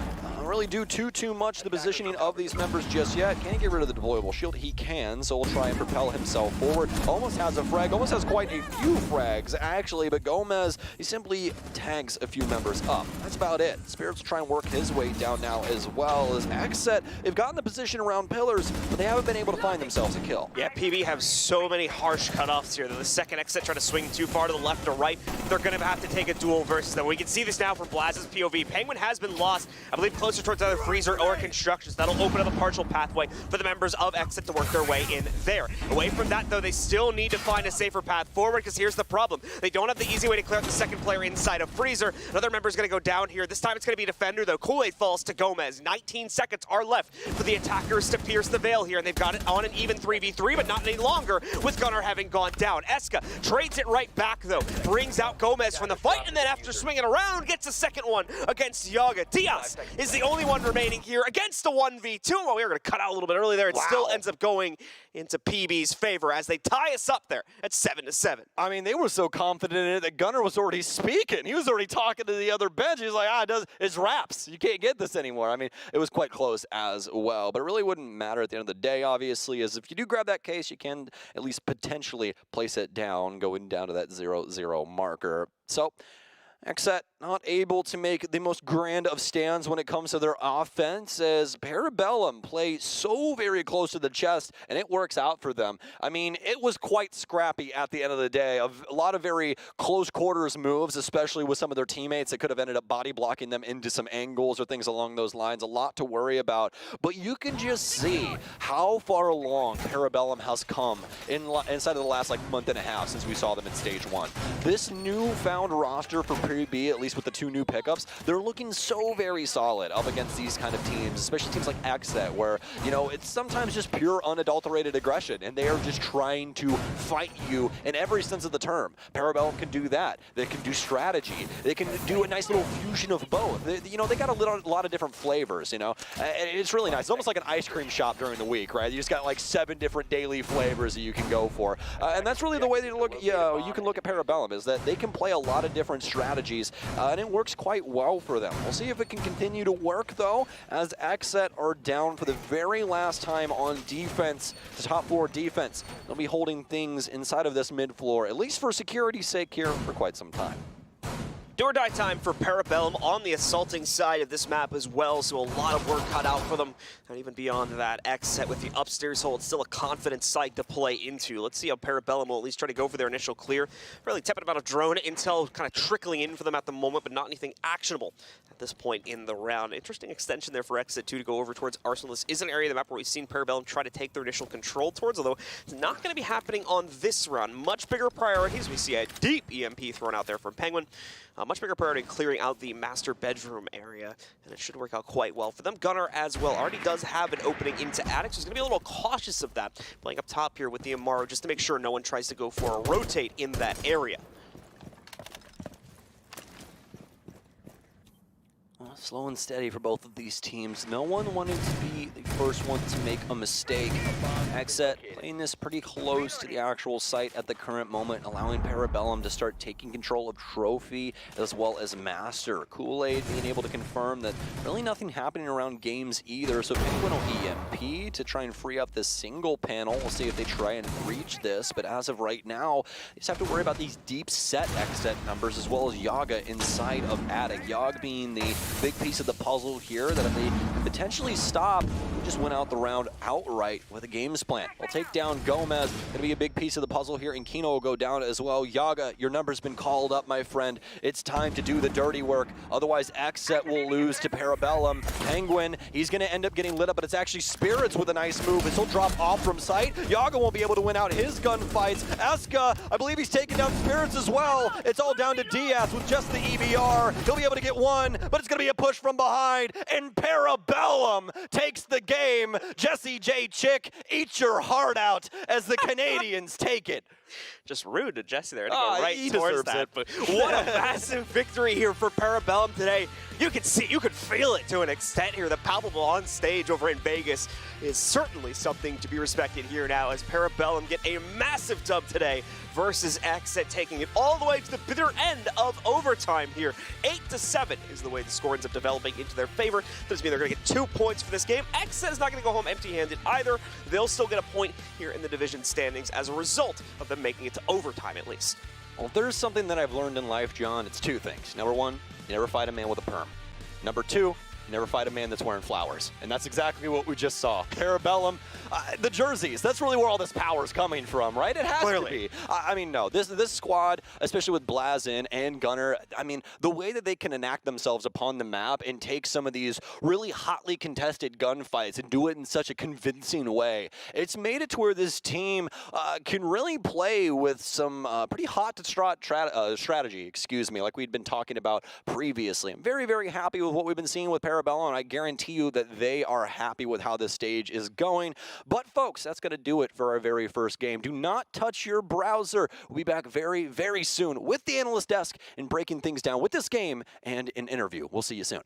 Speaker 5: really do too much to the positioning of these members just yet. Can he get rid of the deployable shield? He can, so he'll try and propel himself forward. Almost has a frag, almost has quite a few frags actually, but Gomez, he simply tags a few members up. That's about it. Spirits will try and work his way down now as well, as XSET, they've gotten the position around pillars, but they haven't been able to find themselves a kill.
Speaker 4: Yeah, PB have so many harsh cutoffs here that the second XSET try to swing too far to the left or right, they're going to have to take a duel versus them. We can see this now from Blaz's POV. Penguin has been lost, I believe, closer towards either Freezer or Construction, so that'll open up a partial pathway for the members of XSET to work their way in there. Away from that, though, they still need to find a safer path forward, because here's the problem. They don't have the easy way to clear out the second player inside of Freezer. Another member is going to go down here. This time it's going to be Defender, though. Kool-Aid falls to Gomez. 19 seconds are left for the attackers to pierce the veil here, and they've got it on an even 3v3, but not any longer with Gunnar having gone down. Eska trades it right back, though. Brings out Gomez from the fight, and then after swinging around, gets a second one against Yaga. Diaz is the only one remaining here against the 1v2. Well, we were going to cut out a little bit early there. It still ends up going into PB's favor as they tie us up there at 7-7.
Speaker 5: I mean, they were so confident in it that Gunnar was already speaking. He was already talking to the other bench. He's like, it's wraps. You can't get this anymore. I mean, it was quite close as well, but it really wouldn't matter at the end of the day, obviously, as if you do grab that case, you can at least potentially place it down, going down to that 0-0 marker. So, XSET not able to make the most grand of stands when it comes to their offense, as Parabellum play so very close to the chest, and it works out for them. I mean, it was quite scrappy at the end of the day. A lot of very close quarters moves, especially with some of their teammates that could have ended up body blocking them into some angles or things along those lines. A lot to worry about. But you can just see how far along Parabellum has come inside of the last month and a half since we saw them in Stage 1. This newfound roster for Pre-B, at least with the 2 new pickups, they're looking so very solid up against these kind of teams, especially teams like XSET, where, you know, it's sometimes just pure unadulterated aggression, and they are just trying to fight you in every sense of the term. Parabellum can do that. They can do strategy. They can do a nice little fusion of both. You know, they got a lot of different flavors, you know. It's really nice. It's almost like an ice cream shop during the week, right? You just got like 7 different daily flavors that you can go for. And that's really the way that you can look at Parabellum, is that they can play a lot of different strategies, and it works quite well for them. We'll see if it can continue to work, though, as XSET are down for the very last time on defense, the top 4 defense. They'll be holding things inside of this mid-floor, at least for security's sake here, for quite some time.
Speaker 4: Do or die time for Parabellum on the assaulting side of this map as well, so a lot of work cut out for them. And even beyond that, XSET with the upstairs hold, still a confident site to play into. Let's see how Parabellum will at least try to go for their initial clear. Fairly tepid amount of drone intel kind of trickling in for them at the moment, but not anything actionable at this point in the round. Interesting extension there for XSET too, to go over towards Arsenal. This is an area of the map where we've seen Parabellum try to take their initial control towards, although it's not going to be happening on this round. Much bigger priorities. We see a deep EMP thrown out there from Penguin. Much bigger priority clearing out the master bedroom area, and it should work out quite well for them. Gunnar as well already does have an opening into attic, so he's going to be a little cautious of that, playing up top here with the Amaru just to make sure no one tries to go for a rotate in that area.
Speaker 5: Slow and steady for both of these teams. No one wanted to be the first one to make a mistake. XSET playing this pretty close to the actual site at the current moment, allowing Parabellum to start taking control of Trophy as well as Master. Kool-Aid being able to confirm that really nothing happening around games either, so Penguin will EMP to try and free up this single panel. We'll see if they try and breach this, but as of right now, they just have to worry about these deep set XSET numbers as well as Yaga inside of attic. Yaga being the big piece of the puzzle here, that if they potentially stop, we just went out the round outright with a games plan. We'll take down Gomez, gonna be a big piece of the puzzle here, and Kino will go down as well. Yaga, your number's been called up, my friend. It's time to do the dirty work, otherwise XSET will lose to Parabellum. Penguin, he's gonna end up getting lit up, but it's actually Spirits with a nice move, and he'll drop off from sight. Yaga won't be able to win out his gunfights. Eska, I believe he's taking down Spirits as well. It's all down to Diaz with just the EBR. He'll be able to get one, but it's gonna be a push from behind, and Parabellum takes the game. Jesse J. Chick, eat your heart out as the Canadians take it.
Speaker 4: Just rude to Jesse there to go right
Speaker 5: he
Speaker 4: towards
Speaker 5: deserves
Speaker 4: that.
Speaker 5: it.
Speaker 4: But what a massive victory here for Parabellum today. You can see, you can feel it to an extent here. The palpable on stage over in Vegas is certainly something to be respected here now, as Parabellum get a massive dub today versus XSET, taking it all the way to the bitter end of overtime here. 8-7 is the way the score ends up developing into their favor. That does mean they're going to get 2 points for this game. XSET is not going to go home empty-handed either. They'll still get a point here in the division standings as a result of them making it to overtime at least.
Speaker 5: Well, if there's something that I've learned in life, John, it's 2 things. Number 1, you never fight a man with a perm. Number 2, you never fight a man that's wearing flowers. And that's exactly what we just saw. Parabellum, the jerseys, that's really where all this power is coming from, right? It has to be. I mean, no, this squad, especially with Blazin and Gunnar, I mean, the way that they can enact themselves upon the map and take some of these really hotly contested gunfights and do it in such a convincing way, it's made it to where this team can really play with some pretty hot strategy, like we'd been talking about previously. I'm very, very happy with what we've been seeing with Parabellum, and I guarantee you that they are happy with how this stage is going. But folks, that's going to do it for our very first game. Do not touch your browser. We'll be back very, very soon with the Analyst Desk and breaking things down with this game and an interview. We'll see you soon.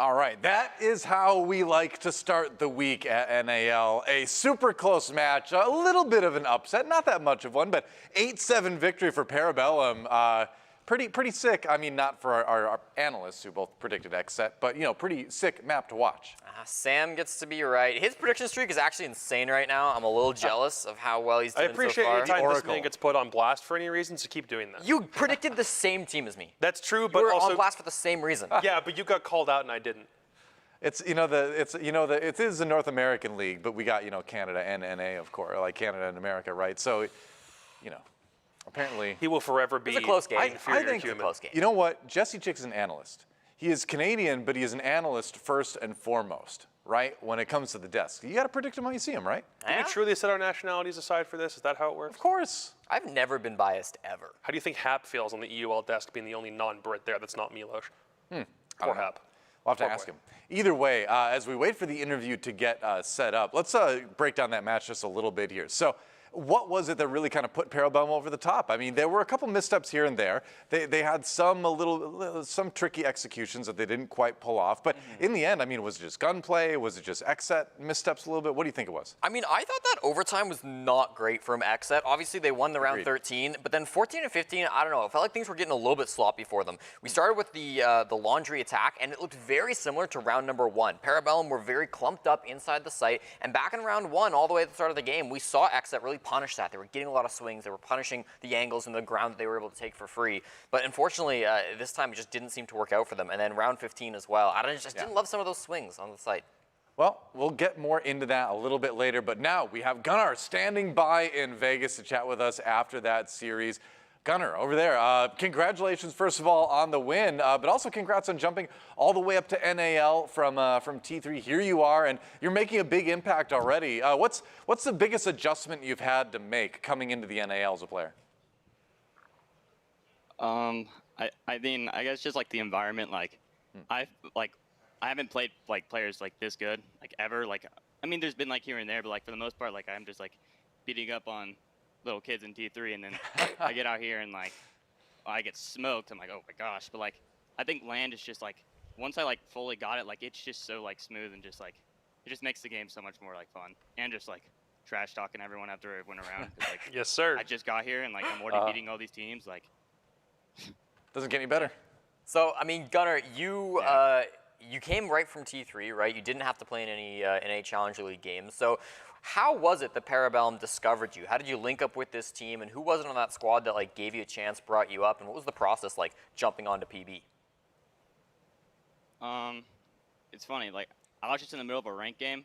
Speaker 1: All right, that is how we like to start the week at NAL. A super close match, a little bit of an upset, not that much of one, but 8-7 victory for Parabellum. Pretty sick. I mean, not for our analysts who both predicted XSET, but, you know, pretty sick map to watch.
Speaker 2: Sam gets to be right. His prediction streak is actually insane right now. I'm a little jealous of how well he's doing so far.
Speaker 3: I appreciate anytime this man gets put on blast for any reason, so keep doing that.
Speaker 2: You predicted the same team as me.
Speaker 3: That's true, but
Speaker 2: you were
Speaker 3: also
Speaker 2: on blast for the same reason.
Speaker 3: Yeah, but you got called out and I didn't.
Speaker 1: It is a North American league, but we got, you know, Canada and NA, of course, like Canada and America, right? So, you know, apparently
Speaker 3: he will forever be
Speaker 2: a close game.
Speaker 1: I think
Speaker 2: it's a close game.
Speaker 1: You know what? Jesse Chick's an analyst. He is Canadian, but he is an analyst first and foremost, right? When it comes to the desk. You got to predict him when you see him, right?
Speaker 3: Do we truly set our nationalities aside for this? Is that how it works?
Speaker 1: Of course.
Speaker 2: I've never been biased ever.
Speaker 3: How do you think Hap feels on the EUL desk being the only non-Brit there that's not Milos? Poor Hap.
Speaker 1: We'll have to ask him. Either way, as we wait for the interview to get set up, let's break down that match just a little bit here. So, what was it that really kind of put Parabellum over the top? I mean, there were a couple missteps here and there. They had some tricky executions that they didn't quite pull off. But in the end, I mean, was it just gunplay? Was it just XSET missteps a little bit? What do you think it was?
Speaker 2: I mean, I thought that overtime was not great from XSET. Obviously, they won the round 13, but then 14 and 15, I don't know. It felt like things were getting a little bit sloppy for them. We started with the laundry attack, and it looked very similar to round number 1. Parabellum were very clumped up inside the site, and back in round 1, all the way at the start of the game, we saw XSET really punish that. They were getting a lot of swings. They were punishing the angles and the ground that they were able to take for free. But unfortunately, this time it just didn't seem to work out for them. And then round 15 as well. I just didn't love some of those swings on the site.
Speaker 1: Well, we'll get more into that a little bit later. But now we have Gunnar standing by in Vegas to chat with us after that series. Gunnar, over there, congratulations, first of all, on the win, but also congrats on jumping all the way up to NAL from T3. Here you are, and you're making a big impact already. What's the biggest adjustment you've had to make coming into the NAL as a player?
Speaker 8: I mean, I guess just like the environment. Like, I haven't played like players like this good like ever. Like, I mean, there's been like here and there, but like for the most part, like I'm just like beating up on little kids in T3, and then I get out here and like I get smoked. I'm like, oh my gosh. But like I think land is just like once I like fully got it, like it's just so like smooth and just like it just makes the game so much more like fun, and just like trash talking everyone after it went around. Like,
Speaker 3: yes, sir.
Speaker 8: I just got here and like I'm already beating all these teams. Like
Speaker 1: doesn't get any better.
Speaker 2: So I mean, Gunnar, you came right from T3, right? You didn't have to play in any NA Challenger League games. So how was it that Parabellum discovered you? How did you link up with this team, and who was it on that squad that like gave you a chance, brought you up, and what was the process like jumping onto PB?
Speaker 8: It's funny. Like I was just in the middle of a ranked game,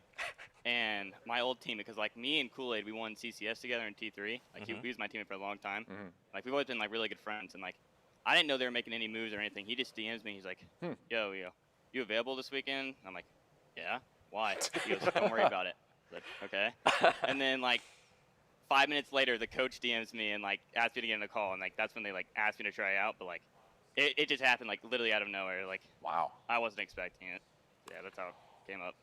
Speaker 8: and my old team, because like me and Kool-Aid, we won CCS together in T3. Like he was my teammate for a long time. Like we've always been like really good friends, and like I didn't know they were making any moves or anything. He just DMs me. He's like, yo, you available this weekend? I'm like, yeah. Why? He goes, don't worry about it. Like, okay. And then like 5 minutes later, the coach DMs me and like asked me to get in a call, and like that's when they like asked me to try out. But like it just happened like literally out of nowhere. Like
Speaker 1: wow,
Speaker 8: I wasn't expecting it. Yeah, that's how it came up.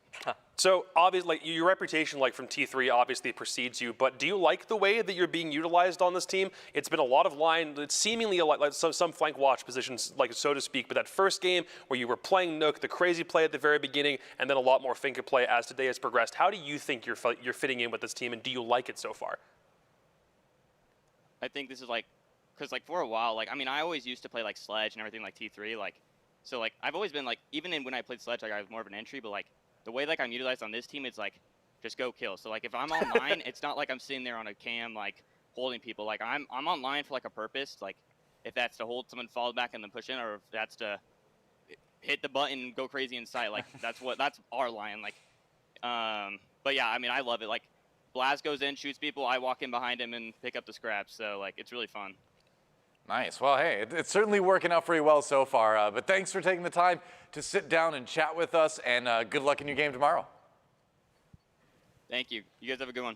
Speaker 3: So obviously, like, your reputation, like from T3, obviously precedes you. But do you like the way that you're being utilized on this team? It's been a lot of line, it's seemingly a lot like some flank watch positions, like so to speak. But that first game where you were playing Nook, the crazy play at the very beginning, and then a lot more finger play as today has progressed. How do you think you're fitting in with this team, and do you like it so far?
Speaker 8: I think this is like, because like for a while, like I mean, I always used to play like Sledge and everything like T3, like so like I've always been like even when I played Sledge, like I was more of an entry, but like the way like I'm utilized on this team, it's like just go kill. So like if I'm online, it's not like I'm sitting there on a cam like holding people. Like I'm online for like a purpose. Like if that's to hold someone, fall back, and then push in, or if that's to hit the button and go crazy inside. Like that's our line. Like, but yeah, I mean I love it. Like Blaz goes in, shoots people, I walk in behind him and pick up the scraps. So like it's really fun.
Speaker 1: Nice. Well, hey, it's certainly working out pretty well so far. But thanks for taking the time to sit down and chat with us, and good luck in your game tomorrow.
Speaker 8: Thank you. You guys have a good one.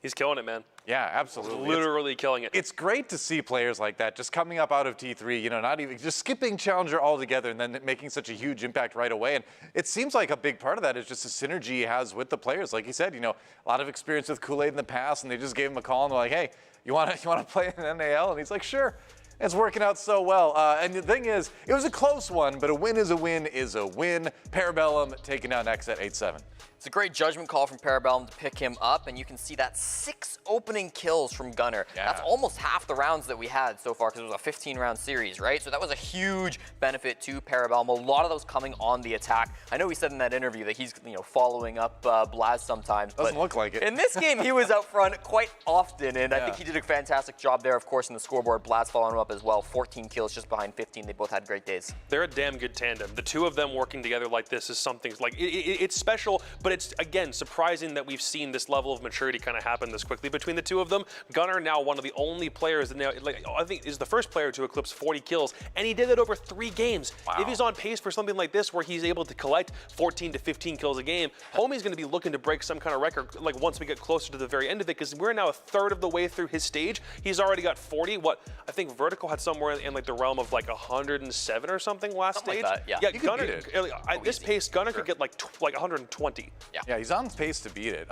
Speaker 3: He's killing it, man.
Speaker 1: Yeah, absolutely.
Speaker 3: Literally killing it.
Speaker 1: It's great to see players like that just coming up out of T3, you know, not even just skipping Challenger altogether and then making such a huge impact right away. And it seems like a big part of that is just the synergy he has with the players. Like he said, you know, a lot of experience with Kool-Aid in the past, and they just gave him a call and they're like, hey, you want to play in NAL? And he's like, sure. It's working out so well. And the thing is, it was a close one, but a win is a win is a win. Parabellum taking down XSET 8-7.
Speaker 2: It's a great judgment call from Parabellum to pick him up, and you can see that 6 opening kills from Gunnar.
Speaker 1: Yeah.
Speaker 2: That's almost half the rounds that we had so far, because it was a 15-round series, right? So that was a huge benefit to Parabellum. A lot of those coming on the attack. I know he said in that interview that he's following up Blaz sometimes.
Speaker 1: Doesn't look like it.
Speaker 2: In this game, he was out front quite often, and I think he did a fantastic job there, of course, in the scoreboard. Blaz following him up as well. 14 kills just behind 15. They both had great days.
Speaker 3: They're a damn good tandem. The two of them working together like this is something like it's special, but it's again surprising that we've seen this level of maturity kind of happen this quickly between the two of them. Gunnar now one of the only players that now, I think, is the first player to eclipse 40 kills, and he did it over 3 games.
Speaker 1: Wow.
Speaker 3: If he's on pace for something like this, where he's able to collect 14 to 15 kills a game, Homie's going to be looking to break some kind of record. Like once we get closer to the very end of it, because we're now a third of the way through his stage. He's already got 40. What I think Vertical had somewhere in like the realm of like 107 or something last
Speaker 2: Something
Speaker 3: stage.
Speaker 2: like that, yeah.
Speaker 3: Yeah,
Speaker 1: You could
Speaker 3: Gunnar.
Speaker 1: beat it.
Speaker 3: At this pace, Gunnar could get like 120.
Speaker 1: Yeah, he's on pace to beat it.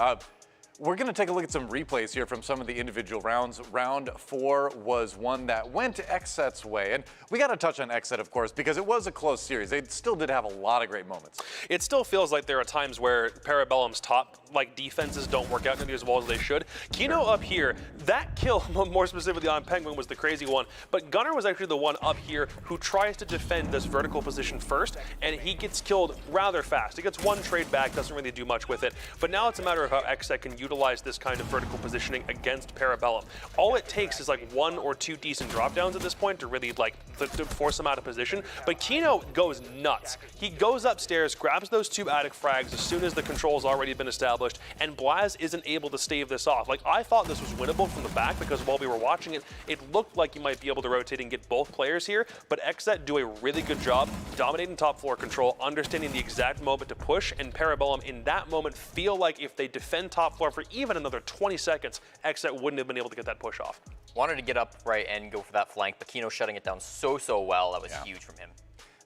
Speaker 1: We're going to take a look at some replays here from some of the individual rounds. Round 4 was one that went XSET's way. And we got to touch on XSET, of course, because it was a close series. They still did have a lot of great moments.
Speaker 3: It still feels like there are times where Parabellum's top defenses don't work out nearly as well as they should. Kino up here, that kill, more specifically on Penguin, was the crazy one. But Gunnar was actually the one up here who tries to defend this vertical position first, and he gets killed rather fast. He gets one trade back, doesn't really do much with it. But now it's a matter of how XSET can utilize this kind of vertical positioning against Parabellum. All it takes is like 1 or 2 decent drop downs at this point to really to force him out of position. But Kino goes nuts. He goes upstairs, grabs those 2 attic frags as soon as the control's already been established, and Blaz isn't able to stave this off. Like, I thought this was winnable from the back, because while we were watching it, it looked like you might be able to rotate and get both players here, but XSET do a really good job dominating top floor control, understanding the exact moment to push, and Parabellum in that moment feel like if they defend top floor for even another 20 seconds, XSET wouldn't have been able to get that push off.
Speaker 2: Wanted to get up right and go for that flank, but Kino shutting it down so well. That was huge from him.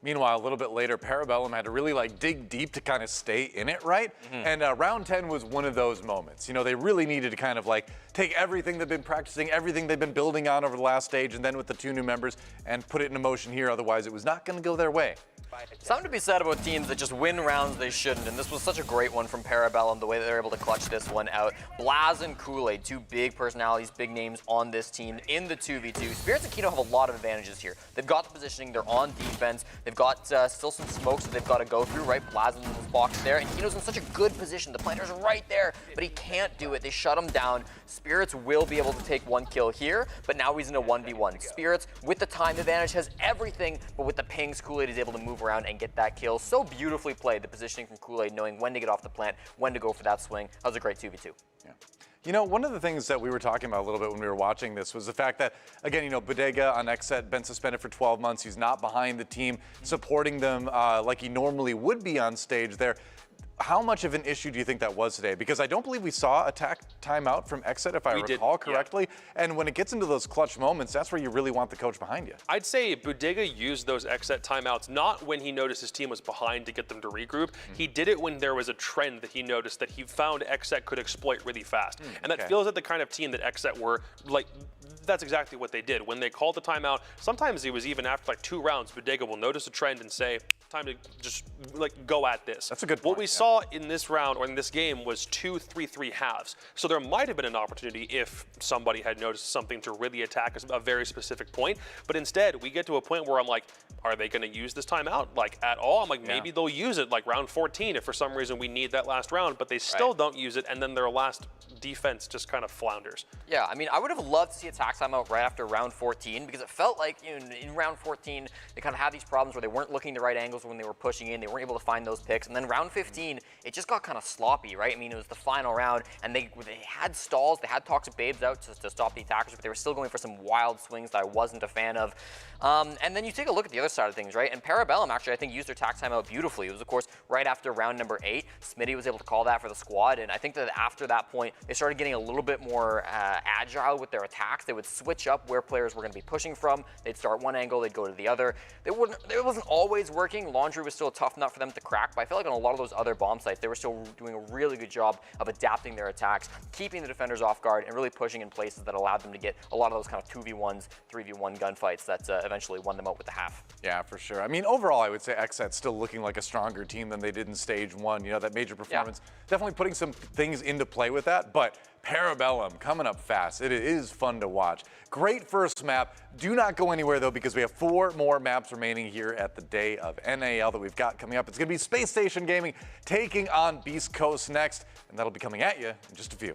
Speaker 1: Meanwhile, a little bit later, Parabellum had to really dig deep to kind of stay in it, right? And round 10 was one of those moments. They really needed to kind of take everything they've been practicing, everything they've been building on over the last stage, and then with the 2 new members, and put it into motion here. Otherwise, it was not going to go their way.
Speaker 2: Something to be said about teams that just win rounds they shouldn't, and this was such a great one from Parabellum, the way that they're able to clutch this one out. Blaz and Kool-Aid, 2 big personalities, big names on this team in the 2v2. Spirits and Kino have a lot of advantages here. They've got the positioning, they're on defense, they've got still some smokes that they've got to go through, right? Blaz in this box there, and Kino's in such a good position. The planter's right there, but he can't do it. They shut him down. Spirits will be able to take 1 kill here, but now he's in a 1v1. Spirits, with the time advantage, has everything, but with the pings, Kool-Aid is able to move around and get that kill. So beautifully played, the positioning from Kool-Aid, knowing when to get off the plant, when to go for that swing. That was a great 2v2.
Speaker 1: Yeah. One of the things that we were talking about a little bit when we were watching this was the fact that, again, Bodega on XSET been suspended for 12 months. He's not behind the team, supporting them like he normally would be on stage there. How much of an issue do you think that was today? Because I don't believe we saw a timeout from XSET, if I recall correctly. Yeah. And when it gets into those clutch moments, that's where you really want the coach behind you.
Speaker 3: I'd say Bodega used those XSET timeouts not when he noticed his team was behind to get them to regroup. He did it when there was a trend that he noticed that he found XSET could exploit really fast. And that feels like the kind of team that XSET were that's exactly what they did. When they called the timeout, sometimes it was even after 2 rounds, Bodega will notice a trend and say, time to just go at this.
Speaker 1: That's a good point.
Speaker 3: What we saw in this round or in this game was 2 3-3 halves. So there might have been an opportunity if somebody had noticed something to really attack a very specific point. But instead, we get to a point where I'm like, are they going to use this timeout at all? I'm like, maybe they'll use it round 14 if for some reason we need that last round, but they still don't use it, and then their last defense just kind of flounders.
Speaker 2: Yeah, I mean, I would have loved to see a tax timeout right after round 14, because it felt like in round 14 they kind of had these problems where they weren't looking the right angles when they were pushing in, they weren't able to find those picks, and then round 15 it just got kind of sloppy, right? I mean, it was the final round, and they had stalls, they had Toxic Babes out to stop the attackers, but they were still going for some wild swings that I wasn't a fan of. And then you take a look at the other side of things, right? And Parabellum actually, I think, used their tax timeout beautifully. It was, of course, right after round number 8. Smitty was able to call that for the squad, and I think that after that point, they started getting a little bit more agile with their attacks. They would switch up where players were going to be pushing from. They'd start one angle, they'd go to the other. It wasn't always working. Laundry was still a tough nut for them to crack, but I feel like on a lot of those other bomb sites, they were still doing a really good job of adapting their attacks, keeping the defenders off guard, and really pushing in places that allowed them to get a lot of those kind of 2v1s, 3v1 gunfights that eventually won them out with the half.
Speaker 1: Yeah, for sure. I mean, overall, I would say XSET's still looking like a stronger team than they did in stage 1. You know, that major performance, definitely putting some things into play with that, but Parabellum coming up fast. It is fun to watch. Great first map. Do not go anywhere, though, because we have 4 more maps remaining here at the day of NAL that we've got coming up. It's going to be Space Station Gaming taking on Beast Coast next, and that'll be coming at you in just a few.